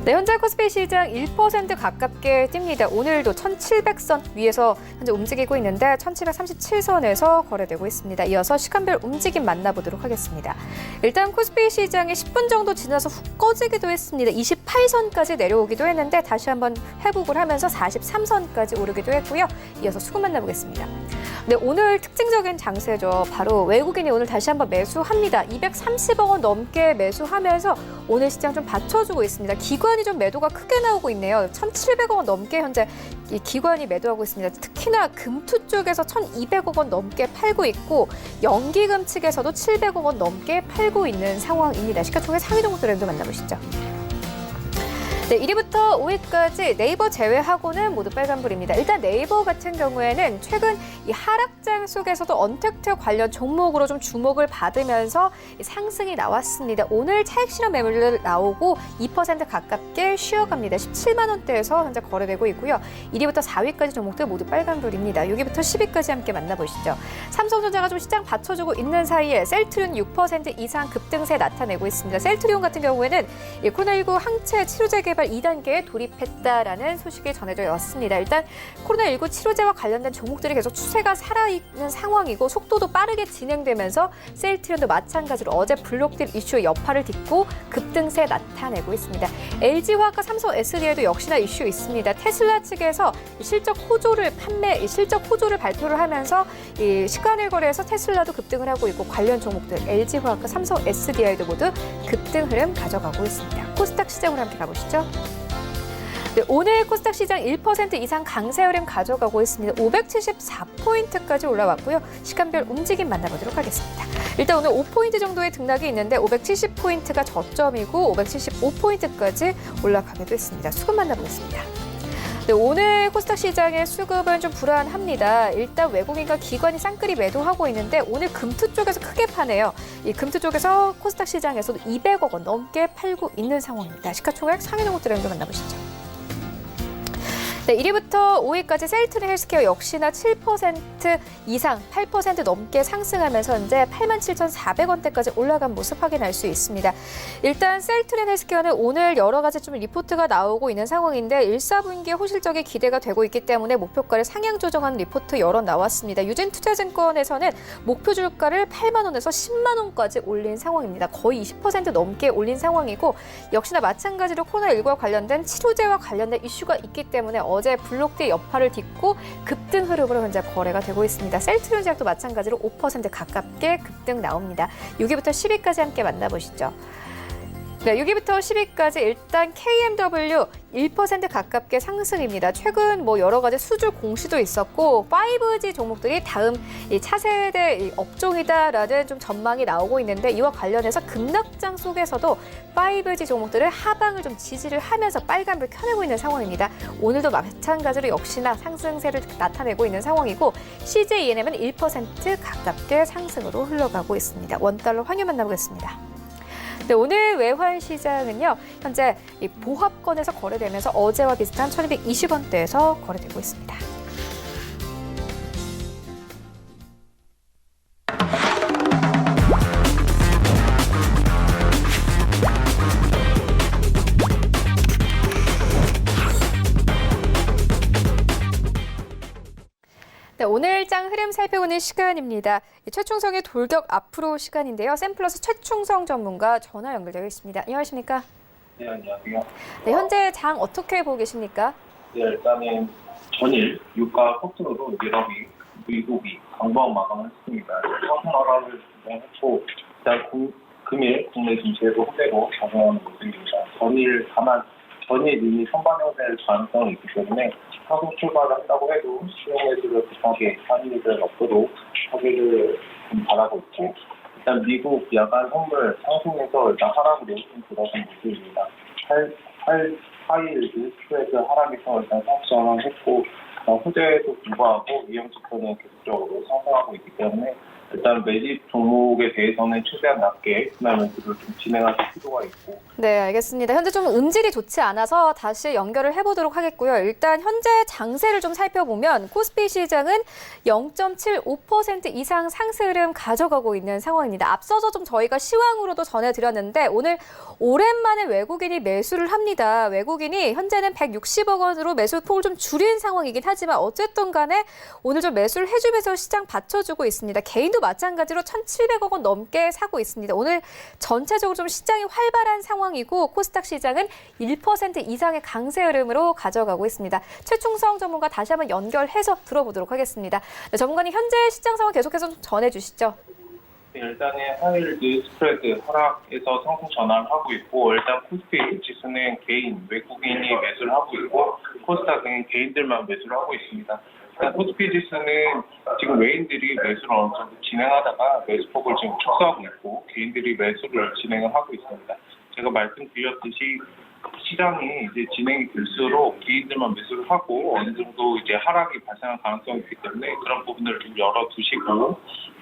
네, 현재 코스피 시장 1% 가깝게 뜁니다. 오늘도 1700선 위에서 현재 움직이고 있는데 1737선에서 거래되고 있습니다. 이어서 시간별 움직임 만나보도록 하겠습니다. 일단 코스피 시장이 10분 정도 지나서 훅 꺼지기도 했습니다. 28선까지 내려오기도 했는데 다시 한번 회복을 하면서 43선까지 오르기도 했고요. 이어서 수급 만나보겠습니다. 네, 오늘 특징적인 장세죠. 바로 외국인이 오늘 다시 한번 매수합니다. 230억 원 넘게 매수하면서 오늘 시장 좀 받쳐주고 있습니다. 기관이 좀 매도가 크게 나오고 있네요. 1,700억 원 넘게 현재 이 기관이 매도하고 있습니다. 특히나 금투 쪽에서 1,200억 원 넘게 팔고 있고 연기금 측에서도 700억 원 넘게 팔고 있는 상황입니다. 시가총액 상위 종목 트렌드 만나보시죠. 네, 1위부터 5위까지 네이버 제외하고는 모두 빨간불입니다. 일단 네이버 같은 경우에는 최근 이 하락장 속에서도 언택트 관련 종목으로 좀 주목을 받으면서 상승이 나왔습니다. 오늘 차익 실현 매물들 나오고 2% 가깝게 쉬어갑니다. 17만 원대에서 현재 거래되고 있고요. 1위부터 4위까지 종목들 모두 빨간불입니다. 6위부터 10위까지 함께 만나보시죠. 삼성전자가 좀 시장 받쳐주고 있는 사이에 셀트리온 6% 이상 급등세 나타내고 있습니다. 셀트리온 같은 경우에는 코로나19 항체 치료제 개발 2단계에 돌입했다라는 소식이 전해져 왔습니다. 일단 코로나19 치료제와 관련된 종목들이 계속 추세가 살아있는 상황이고 속도도 빠르게 진행되면서 셀트리온도 마찬가지로 어제 블록딜 이슈 여파를 딛고 급등세 나타내고 있습니다. LG화학과 삼성 SDI도 역시나 이슈 있습니다. 테슬라 측에서 실적 호조를 발표를 하면서 이 시간을 거래해서 테슬라도 급등을 하고 있고 관련 종목들 LG화학과 삼성 SDI도 모두 급등 흐름 가져가고 있습니다. 코스닥 시장으로 함께 가보시죠. 네, 오늘 코스닥 시장 1% 이상 강세 흐름 가져가고 있습니다. 574포인트까지 올라왔고요. 시간별 움직임 만나보도록 하겠습니다. 일단 오늘 5포인트 정도의 등락이 있는데 570포인트가 저점이고 575포인트까지 올라가기도 했습니다. 수급 만나보겠습니다. 네, 오늘 코스닥 시장의 수급은 좀 불안합니다. 일단 외국인과 기관이 쌍끌이 매도하고 있는데 오늘 금투 쪽에서 크게 파네요. 이 금투 쪽에서 코스닥 시장에서도 200억 원 넘게 팔고 있는 상황입니다. 시가총액 상위 종목 트렌드 만나보시죠. 네, 1위부터 5위까지 셀트리온 헬스케어 역시나 7% 이상, 8% 넘게 상승하면서 현재 87,400원대까지 올라간 모습 확인할 수 있습니다. 일단 셀트리온 헬스케어는 오늘 여러 가지 좀 리포트가 나오고 있는 상황인데 1사분기에 호실적이 기대가 되고 있기 때문에 목표가를 상향 조정하는 리포트 여러 나왔습니다. 유진투자증권에서는 목표 주가를 8만 원에서 10만 원까지 올린 상황입니다. 거의 20% 넘게 올린 상황이고 역시나 마찬가지로 코로나19와 관련된 치료제와 관련된 이슈가 있기 때문에 어제 블록딜 여파를 딛고 급등 흐름으로 현재 거래가 되고 있습니다. 셀트리온 제약도 마찬가지로 5% 가깝게 급등 나옵니다. 6위부터 10위까지 함께 만나보시죠. 네, 6위부터 10위까지 일단 KMW 1% 가깝게 상승입니다. 최근 여러 가지 수주 공시도 있었고 5G 종목들이 다음 이 차세대 업종이다라는 좀 전망이 나오고 있는데 이와 관련해서 급락장 속에서도 5G 종목들을 하방을 좀 지지를 하면서 빨간불 켜내고 있는 상황입니다. 오늘도 마찬가지로 역시나 상승세를 나타내고 있는 상황이고 CJENM은 1% 가깝게 상승으로 흘러가고 있습니다. 원달러 환율 만나보겠습니다. 네, 오늘 외환 시장은요, 현재 이 보합권에서 거래되면서 어제와 비슷한 1220원대에서 거래되고 있습니다. 흐름 살펴보는 시간입니다. 최충성의 돌격 앞으로 시간인데요. 샘플러스 최충성 전문가 전화 연결되어 있습니다. 안녕하십니까? 네, 안녕하세요. 네, 현재 장 어떻게 보고 계십니까? 네, 일단은 전일 유가 폭등으로 유럽이 미국이 강보합 마감을 했습니다. 상승 마감을 했고 일단 금일 국내 증시에도 호재로 작용하는 모습입니다. 전일 이미 선반 형태의 가능성이 있기 때문에 하국 출발을 한다고 해도 수용 매수를 급하게 하는 일은 없도록 협의를 바라고 있고 일단 미국 야간 선물 상승에서 일단 하락으로 좀 들어간 모습입니다. 8일 스프레드 하락에서 일단 상승을 했고 호재에도 불구하고 위험 지표는 계속적으로 상승하고 있기 때문에 일단 매집 종목에 대해서는 최대한 낮게 분할 매수를 좀 진행하실 필요가 있고. 네, 알겠습니다. 현재 좀 음질이 좋지 않아서 다시 연결을 해보도록 하겠고요. 일단 현재 장세를 좀 살펴보면 코스피 시장은 0.75% 이상 상승 흐름 가져가고 있는 상황입니다. 앞서서 좀 저희가 시황으로도 전해드렸는데 오늘 오랜만에 외국인이 매수를 합니다. 외국인이 현재는 160억 원으로 매수폭을 좀 줄인 상황이긴 하지만 어쨌든 간에 오늘 좀 매수를 해주면서 시장 받쳐주고 있습니다. 개인도 마찬가지로 1,700억 원 넘게 사고 있습니다. 오늘 전체적으로 좀 시장이 활발한 상황이고 코스닥 시장은 1% 이상의 강세 흐름으로 가져가고 있습니다. 최충성 전문가 다시 한번 연결해서 들어보도록 하겠습니다. 네, 전문가님 현재 시장 상황 계속해서 좀 전해주시죠. 네, 일단은 하이힐드 스프레드 하락에서 상승 전환을 하고 있고 일단 코스피 지수는 개인, 외국인이 매수를 하고 있고 코스닥은 개인들만 매수를 하고 있습니다. 코스피 지수는 지금 외인들이 매수를 어느 정도 진행하다가 매수폭을 지금 축소하고 있고 개인들이 매수를 진행을 하고 있습니다. 제가 말씀드렸듯이 시장이 이제 진행이 될수록 개인들만 매수를 하고 어느 정도 이제 하락이 발생할 가능성이 있기 때문에 그런 부분을 좀 열어두시고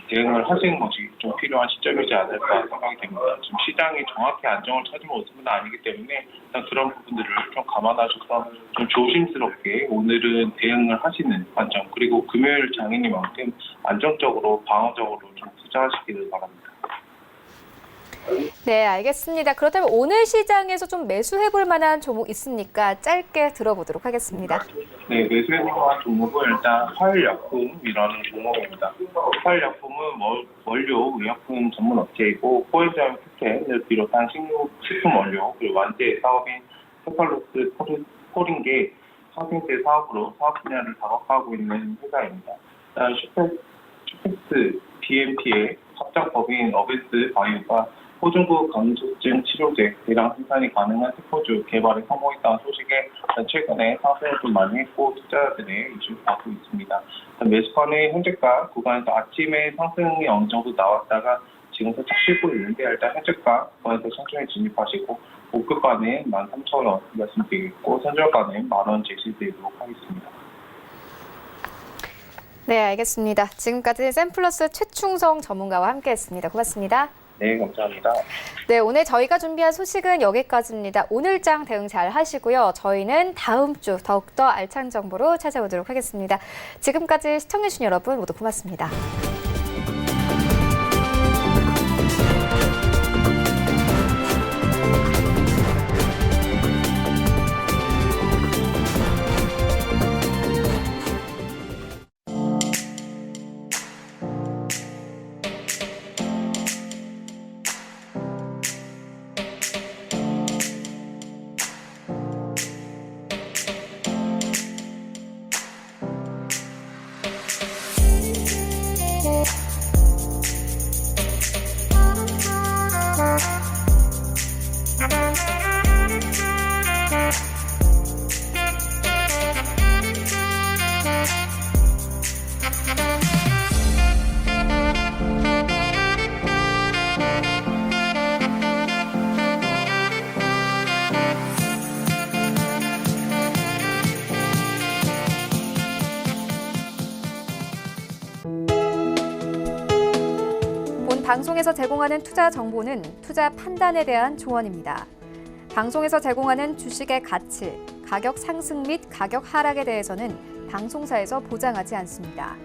대응을 하시는 것이 좀 필요한 시점이지 않을까 생각이 됩니다. 지금 시장이 정확히 안정을 찾은 모습은 아니기 때문에 일단 그런 부분들을 좀 감안하셔서 좀 조심스럽게 오늘은 대응을 하시는 관점 그리고 금요일 장이니만큼 안정적으로 방어적으로 좀 투자하시기를 바랍니다. 네, 알겠습니다. 그렇다면 오늘 시장에서 좀 매수해볼 만한 종목 있습니까? 짧게 들어보도록 하겠습니다. 네, 매수해볼 만한 종목은 일단 화일약품이라는 종목입니다. 화일약품은 원료 의약품 전문 업체이고 코엔자임 Q10을 비롯한 식품 원료 그리고 완제 사업인 셰팔로스 폴링계 상생세 사업으로 사업 분야를 다각화하고 있는 회사입니다. 일단 슈펙스 BMP의 합작법인 어베스 바이오가 호중구 강조증 치료제 대량 생산이 가능한 세포주 개발에 성공했다는 소식에 최근에 상승을 좀 많이 했고 투자자들의 이슈를 받고 있습니다. 매수권의 현재가 구간에서 아침에 상승이 어느 정도 나왔다가 지금 살짝 쉬고 있는데 일단 현재가 구간에서 천천히 진입하시고 목표가는 13,000원 말씀드리겠고 선절가는 10,000원 제시드리도록 하겠습니다. 네, 알겠습니다. 지금까지 샘플러스 최충성 전문가와 함께했습니다. 고맙습니다. 네, 감사합니다. 네, 오늘 저희가 준비한 소식은 여기까지입니다. 오늘장 대응 잘 하시고요. 저희는 다음 주 더욱더 알찬 정보로 찾아오도록 하겠습니다. 지금까지 시청해주신 여러분 모두 고맙습니다. 방송에서 제공하는 투자 정보는 투자 판단에 대한 조언입니다. 방송에서 제공하는 주식의 가치, 가격 상승 및 가격 하락에 대해서는 방송사에서 보장하지 않습니다.